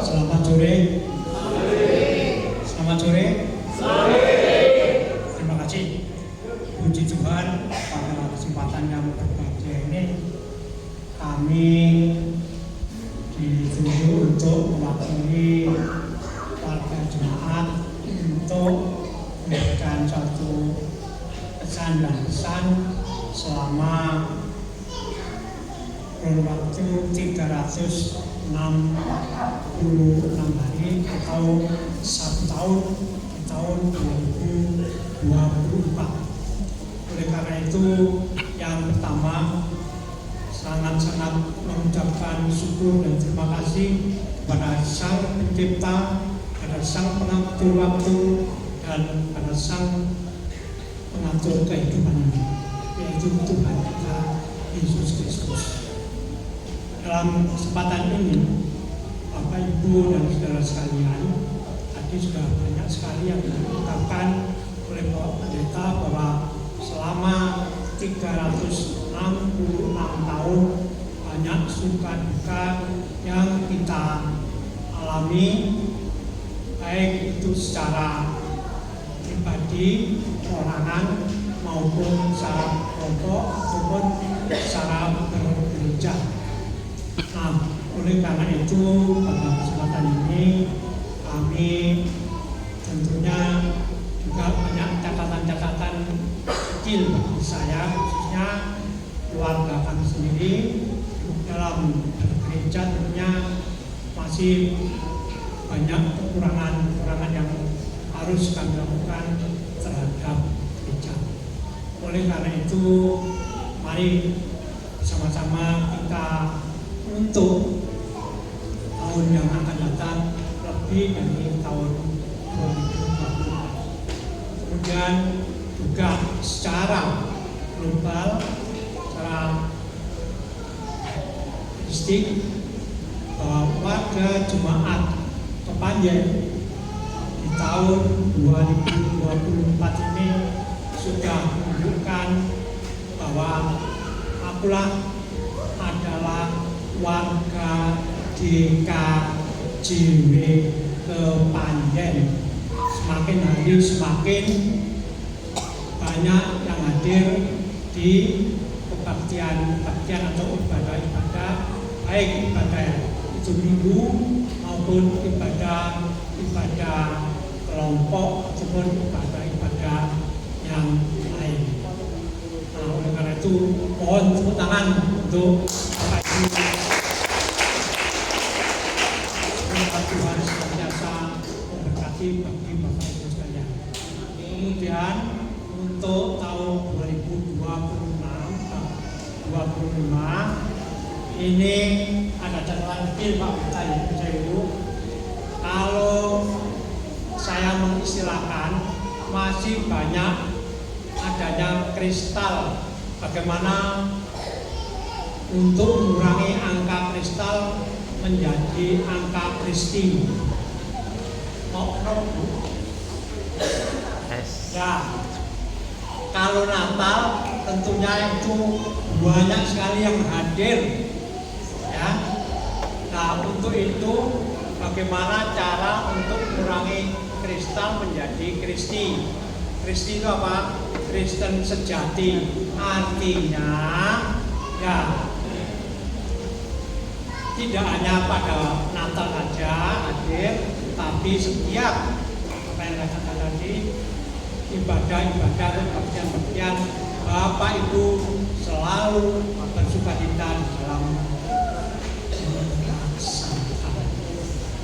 Selamat sore. Selamat sore. Terima kasih. Puji Tuhan pada kesempatan yang berbahagia ini kami ditunjuk untuk mewakili warga jemaat untuk memberikan satu pesan dan pesan selama waktu 366 hari atau 1 tahun di tahun 2024. Oleh karena itu, yang pertama sangat-sangat mengucapkan syukur dan terima kasih kepada Sang Pencipta, kepada Sang Pengatur waktu, dan kepada Sang Pengatur kehidupan ini, yaitu Tuhan kita Yesus Kristus. Dalam kesempatan ini, Bapak, Ibu, dan saudara sekalian, tadi sudah banyak sekali yang diucapkan oleh Bapak Pendeta bahwa selama 366 tahun banyak suka duka yang kita alami, baik itu secara pribadi, perorangan, maupun secara kelompok ataupun secara bergereja. Nah, oleh karena itu pada kesempatan ini kami tentunya juga banyak catatan-catatan kecil bagi saya, khususnya keluarga kami sendiri dalam bergereja. Tentunya masih banyak kekurangan yang harus kami lakukan terhadap gereja. Oleh karena itu, mari bersama-sama kita untuk tahun yang akan datang lebih dari tahun 2020. Kemudian juga secara global, secara statistik, bahwa warga jemaat Kepanjen di tahun 2024 ini sudah menunjukkan bahwa akulah adalah warga DKJW Kepanjen. Semakin hari semakin banyak yang hadir di kebaktian atau ibadah-ibadah, baik ibadah itu minggu maupun ibadah kelompok ataupun ibadah yang lain. Nah, oleh karena itu mohon tepuk tangan untuk Bapak Ibu. Semoga Tuhan senantiasa memberkati bagi Bapak Ibu sekalian. Kemudian untuk tahun 2025 ini ada catatan kecil Pak Ibu. Kalau saya mengistilahkan, masih banyak adanya kristal. Bagaimana untuk mengurangi angka kristal menjadi angka Kristi? Mau Bu? Ya, kalau Natal tentunya itu banyak sekali yang hadir, ya. Nah, untuk itu bagaimana cara untuk mengurangi kristal menjadi Kristi? Kristi itu apa? Kristen sejati. Artinya, ya, tidak hanya pada Natal saja hadir, tapi setiap apa yang saya katakan tadi, ibadah-ibadah, kebaktian-kebaktian, Bapak Ibu selalu bersukacita di dalam melaksanakan.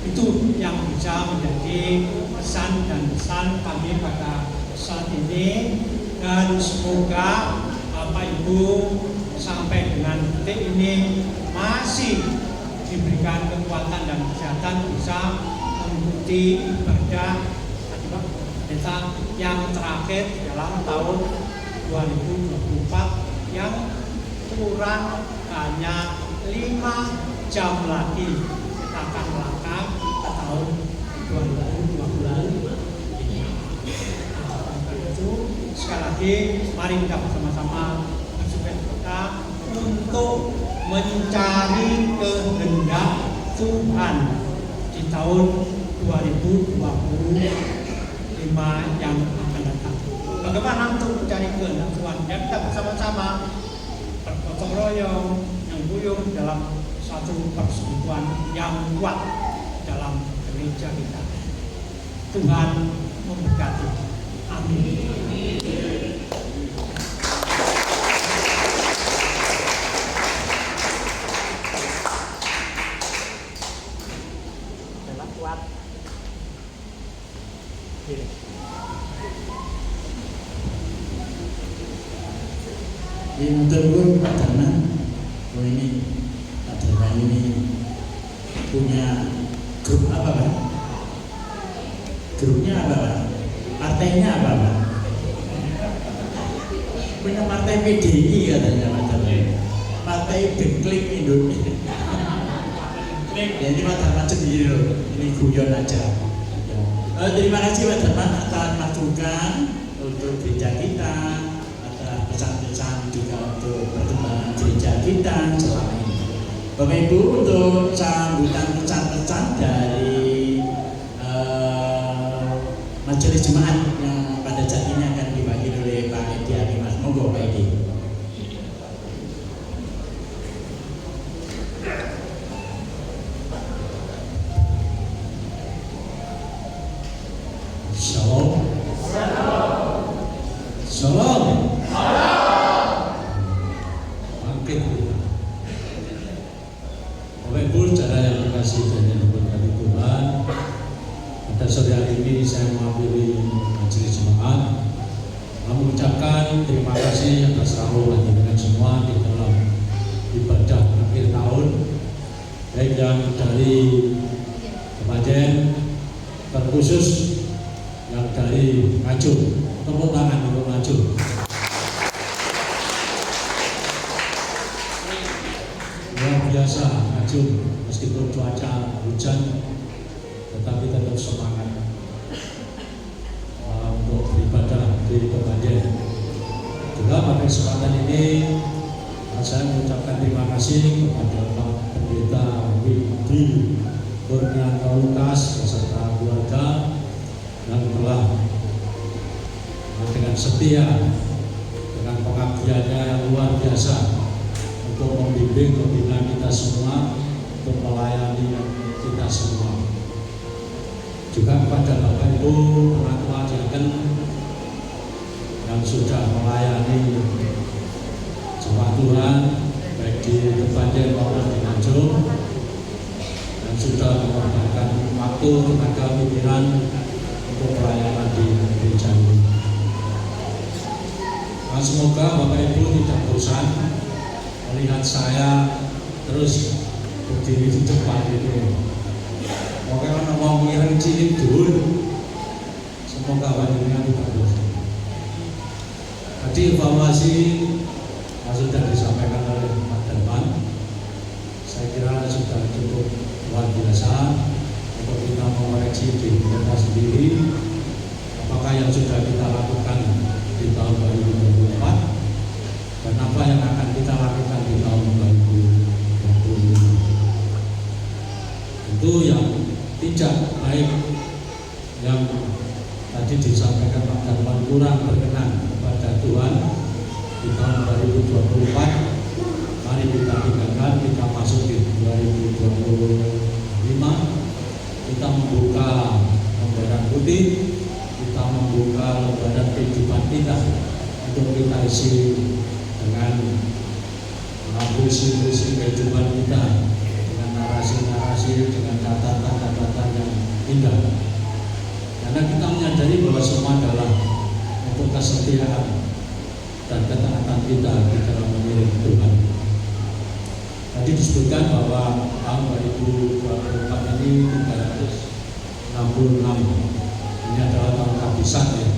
Itu yang bisa menjadi pesan dan pesan kami pada saat ini, dan semoga Bapak Ibu sampai dengan detik ini masih diberikan kekuatan dan kesehatan bisa mengikuti ibadah kita yang terakhir dalam tahun 2024 yang kurang hanya 5 jam lagi kita akan melangkah ke tahun 2020. Itu sekali lagi mari kita bersama-sama bersukacita untuk mencari kehendak Tuhan di tahun 2025 yang akan datang. Bagaimana untuk mencari kehendak Tuhan? Ya, kita bersama-sama bergotong royong, yang guyung dalam satu persekutuan yang kuat dalam gereja kita. Tuhan memberkati. Amin. Yang terluar padanan oleh ini, Pak Darman ini punya grup apa Pak? Grupnya apa Pak? Partainya apa Pak? Punya partai PDI katanya Pak Darman. Partai Deklik Indonesia. Klik, ya ini Pak Darman sendiri loh. Ini guyon aja. Terima kasih Pak Darman atas masukan untuk gereja kita, atas pesan-pesan juga untuk perkembangan gereja kita selama ini. Bapak Ibu, untuk sambutan pesan-pesan dari majelis jemaat yang pada saat ini akan dibagi oleh Pak Edi Arimas. Monggo Pak Edi. Shalom. Shalom. Bangkit. Bapak Ibu, saudara yang dikasihi dan yang diberkati Tuhan, pada sore hari ini saya mewakili majelis jemaat mengucapkan terima kasih atas rahmat dengan semua di dalam ibadah akhir tahun, baik yang dari Kepajen, terkhusus yang dari Ngaju. Tepuk tangan untuk Ngaju. Luar biasa Ngaju, meskipun cuaca hujan tetapi tetap semangat untuk beribadah di Kepajen. Juga pada kesempatan ini saya mengucapkan terima kasih kepada Pak Pendeta Widi Kurnianto Lukas beserta keluarga yang telah dengan setia, dengan pengabdiannya yang luar biasa untuk membimbing, membina kita semua, untuk melayani kita semua. Juga kepada Bapak Ibu orang tua Diaken yang sudah melayani jemaat Tuhan baik di Kepajen maupun di Nganjuk, dan sudah mengorbankan waktu, tenaga, pikiran untuk pelayanan di gereja ini. Nah, semoga Bapak Ibu tidak bosan melihat saya terus berdiri di depan ini. Pokoknya mau ngiring cilik dulu. Semoga panjenengan tidak bosan. Tadi evaluasi yang sudah disampaikan oleh Pak Darman, saya kira sudah cukup luar biasa untuk kita mengoreksi diri kita sendiri, apakah yang sudah kita lakukan di tahun 2024 dan apa yang akan kita lakukan di tahun 2025. Tentu yang tidak baik yang tadi disampaikan Pak Darman kurang berkenan kepada Tuhan di tahun 2024, mari kita tinggalkan, kita masuk di 2025. Kita membuka lembaran putih, kita membuka lembaran kehidupan kita untuk kita isi dengan puisi-puisi kehidupan kita, dengan narasi-narasi, dengan catatan-catatan yang indah. Karena kita menyadari bahwa semua adalah untuk kesetiaan dan ketaatan kita di dalam mengiring Tuhan. Tadi disebutkan bahwa tahun 2024 ini 366. Ini adalah tahun kabisan ya.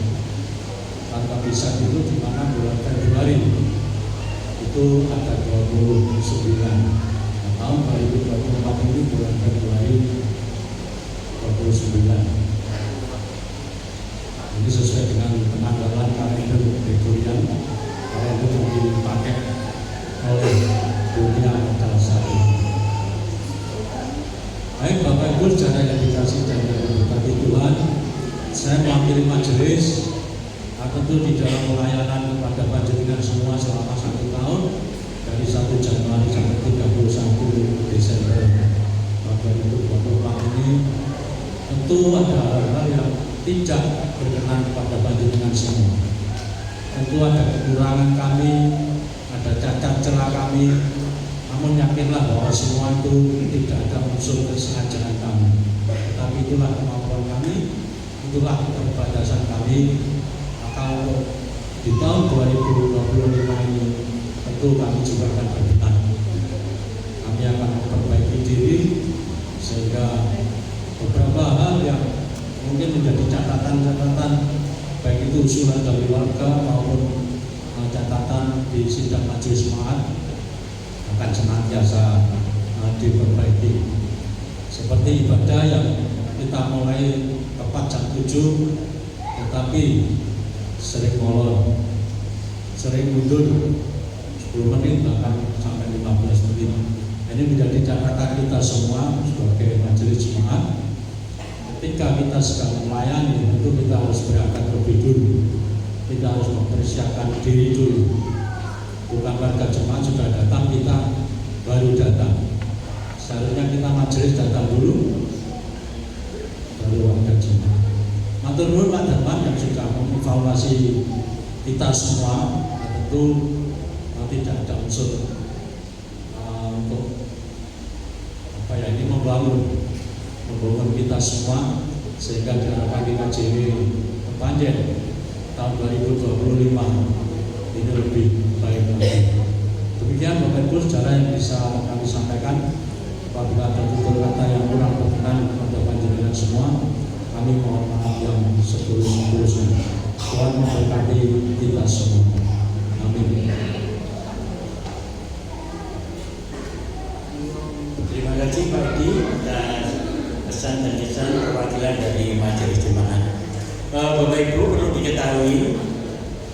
Tahun kabisan itu di mana bulan Februari itu ada 29. Nah, tahun 2024 ini bulan Februari 29. Ini sesuai dengan penanggalan kalender Gregorian, kalender yang dipakai oleh dunia pada saat ini. Baik Bapak Ibu, saudara yang dikasihi dan diberkati Tuhan, saya mewakili majelis tentu di dalam pelayanan kepada panjenengan semua selama 1 tahun dari 1 Januari sampai 31 Desember 2024 ini. Tentu ada hal-hal yang tidak berkenan kepada panjenengan semua. Tentu ada kekurangan kami, ada cacat celah kami, namun yakinlah bahwa semua itu tidak ada unsur kesengajaan kami. Tetapi itulah kemampuan kami, itulah keterbatasan kami. Maka di tahun 2025 ini tentu kami juga akan berbenah. sehingga beberapa hal yang mungkin menjadi catatan-catatan baik itu usulan dari warga maupun catatan di sidang majelis jemaat akan senantiasa diperbaiki. Seperti ibadah yang kita mulai tepat jam 7 tetapi sering molor, sering mundur 10 menit bahkan sampai 15 menit. Ini menjadi catatan kita semua sebagai majelis jemaat. Ketika kita sedang melayani, tentu kita harus berangkat lebih dulu. Kita harus mempersiapkan diri dulu. Bukan warga jemaat sudah datang, kita baru datang. Seharusnya kita majelis datang dulu, baru warga jemaat. Matur nuwun Pak Darman yang sudah mengevaluasi kita semua. Tentu tidak ada unsur untuk ini membangun kita semua sehingga diharapkan kita jadi kepanjen tahun 2025 ini lebih baik lagi. Demikian Bapak Ibu saudara yang bisa kami sampaikan. Apabila ada tutur kata yang kurang berkenan kepada panjenengan semua, kami mohon maaf yang setulus-tulusnya. Tuhan memberkati kita semua. Amin. Terima kasih Pak Edi atas pesan dan kesan perwakilan dari majelis jemaat. Bapak Ibu perlu diketahui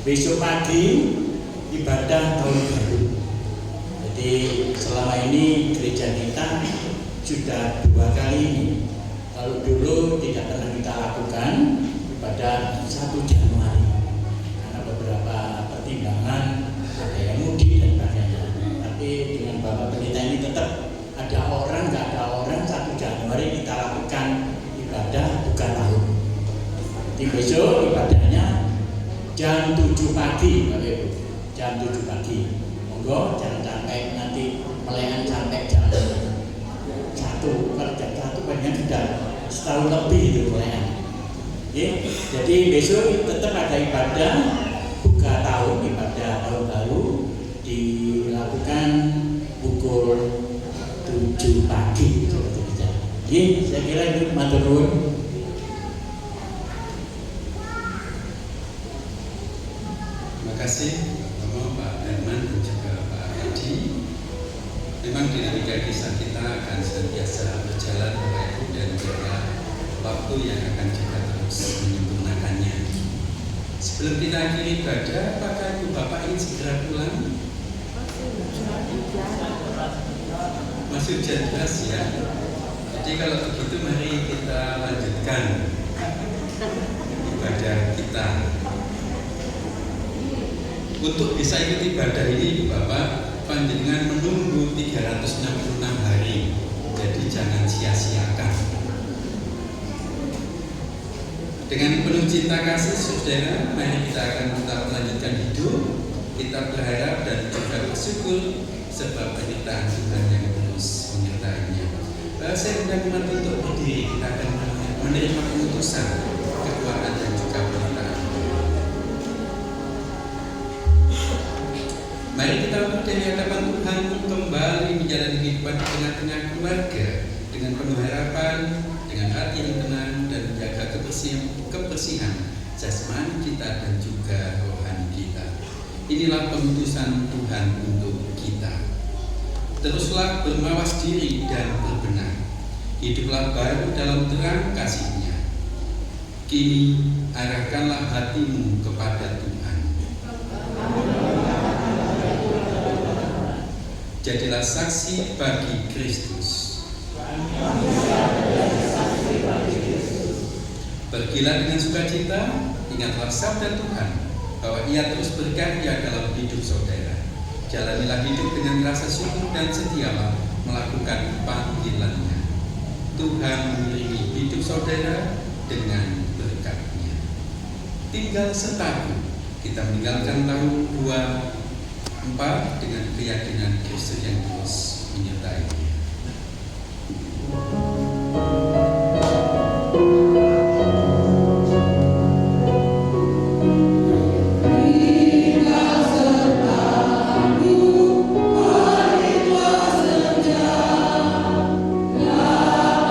besok pagi ibadah tahun baru. Jadi selama ini gereja kita sudah 2 kali ini. Kalau dulu tidak pernah kita lakukan ibadah 1 Januari karena beberapa pertimbangan ada yang mudik dan sebagainya. Tapi dengan Bapak Pendeta ini tetap ada orang, nggak ada orang 1 Januari kita lakukan ibadah buka tahun. Jadi besok ibadahnya jam 7 pagi, Bapak Ibu. Jam 7 pagi. Monggo jangan sampai nanti melayan sampai jam 1. Kalau jam 1 banyak sudah setahun lebih itu melayan. Jadi besok tetap ada ibadah buka tahun, ibadah tahun baru dilakukan pukul 7 pagi. Saya kira itu matur nuwun. Terima kasih Pak Darman dan juga Pak Edi. Memang dinamika kisah kita akan senantiasa berjalan Bapak Ibu dan juga waktu yang akan kita terus menyempurnakannya. Sebelum kita akhiri ibadah, apakah Ibu Bapak ingin segera pulang? Masih hujan deras ya. Jadi kalau begitu mari kita lanjutkan ibadah kita. Untuk bisa ikut ibadah ini Bapak, panjenengan menunggu 366 hari. Jadi jangan sia-siakan. Dengan penuh cinta kasih saudara, mari kita akan tetap melanjutkan hidup. Kita berharap dan juga bersyukur sebab penyertaan Tuhan yang terus menyertainya. Saya undang umat untuk berdiri. Kita akan menerima keputusan, kekuatan dan juga penyertaan. Mari kita berdiri hadapan Tuhan kembali menjalani kehidupan di tengah-tengah keluarga dengan penuh harapan, dengan hati yang tenang dan menjaga kebersihan jasmani kita dan juga rohani kita. Inilah keputusan Tuhan untuk kita. Teruslah bermawas diri dan berbenah. Hiduplah baru dalam terang kasih-Nya. Kini arahkanlah hatimu kepada Tuhan. Jadilah saksi bagi Kristus. Pergilah dengan sukacita, ingatlah sabda Tuhan bahwa Ia terus berkarya dalam hidup saudara. Jalanilah hidup dengan rasa syukur dan setialah melakukan panggilan-Nya. Tuhan mengiringi hidup saudara dengan berkat-Nya. Tinggal setahun kita meninggalkan tahun 24 dengan keyakinan Kristus yang terus menyertai. La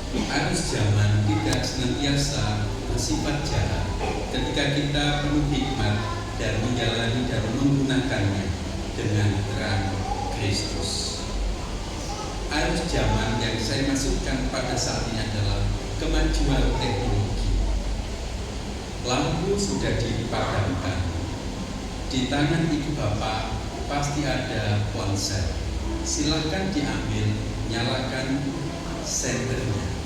Arus zaman tidak senantiasa bersifat jahat ketika kita penuh hikmat dan menjalani dan menggunakannya dengan terang Kristus. Arus zaman yang saya maksudkan pada saat ini adalah kemajuan teknologi. Lampu sudah dipadamkan. Di tangan ibu bapak pasti ada ponsel. Silakan diambil, nyalakan senternya.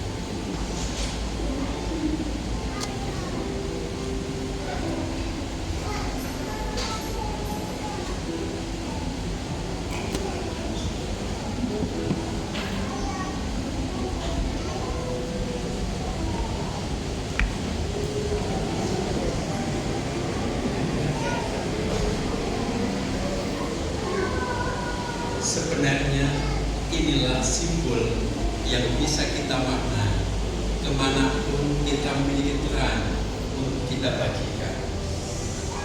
Sebenarnya inilah simbol yang bisa kita maknai kemanapun kita memiliki terang untuk kita bagikan,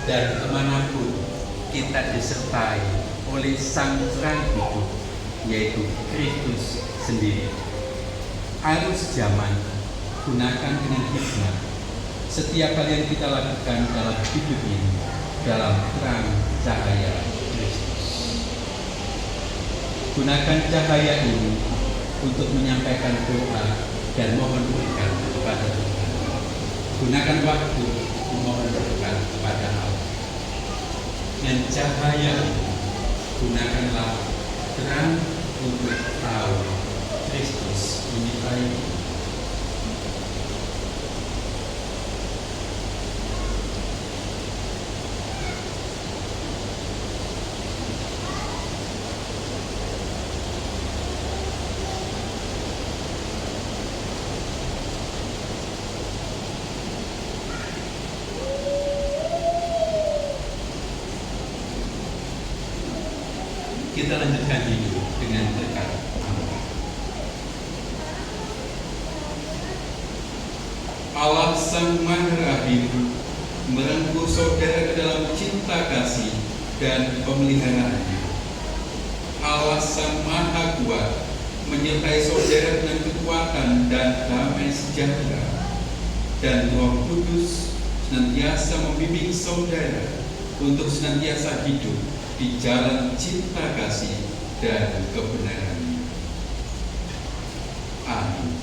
dan kemanapun kita disertai oleh Sang Terang hidup, yaitu Kristus sendiri. Arus zaman gunakan dengan hikmat setiap hal yang kita lakukan dalam hidup ini dalam terang cahaya Kristus. Gunakan cahaya ini untuk menyampaikan doa dan mohon berkat kepada Tuhan. Gunakan waktu memohon berkat kepada Allah. Dan cahaya ini gunakanlah terang untuk tahu Kristus menyertai. Kita lanjutkan hidup dengan berkat Allah. Allah Sang Maha Rahim merengkuh saudara ke dalam cinta kasih dan pemeliharaannya. Allah Sang Maha Kuat menyertai saudara dengan kekuatan dan damai sejahtera, dan Roh Kudus senantiasa membimbing saudara untuk senantiasa hidup di jalan cinta kasih dan kebenaran. Amin.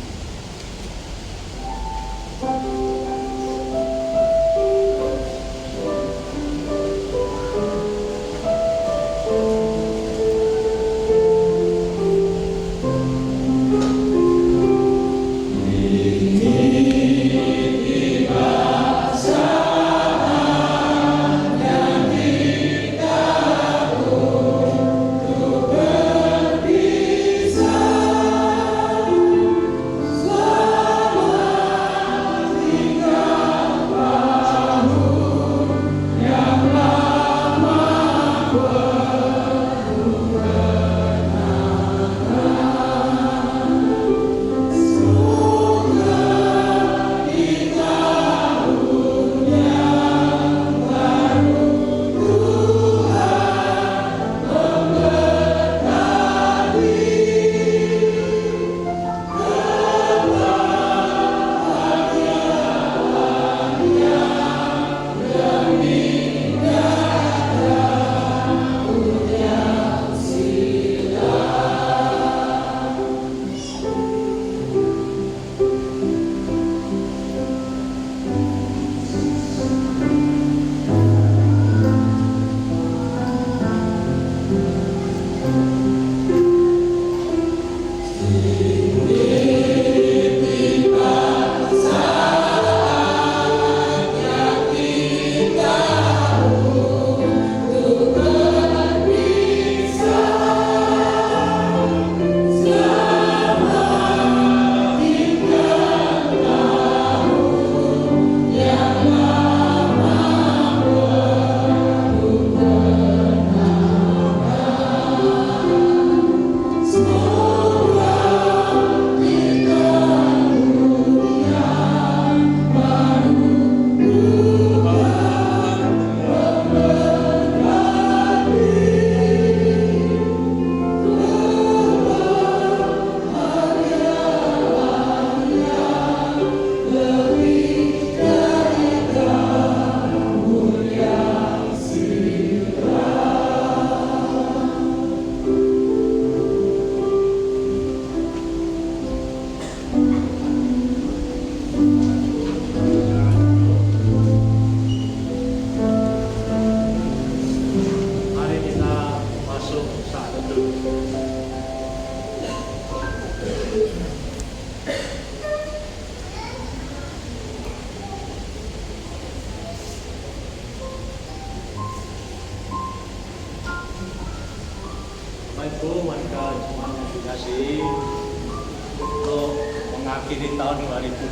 mengakhiri tahun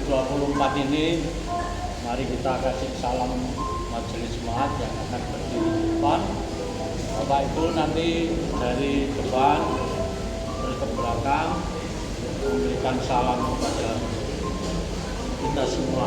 2024 ini, mari kita kasih salam majelis jemaat yang akan berdiri di depan. Bapak Ibu nanti dari depan terus ke belakang memberikan salam kepada kita semua.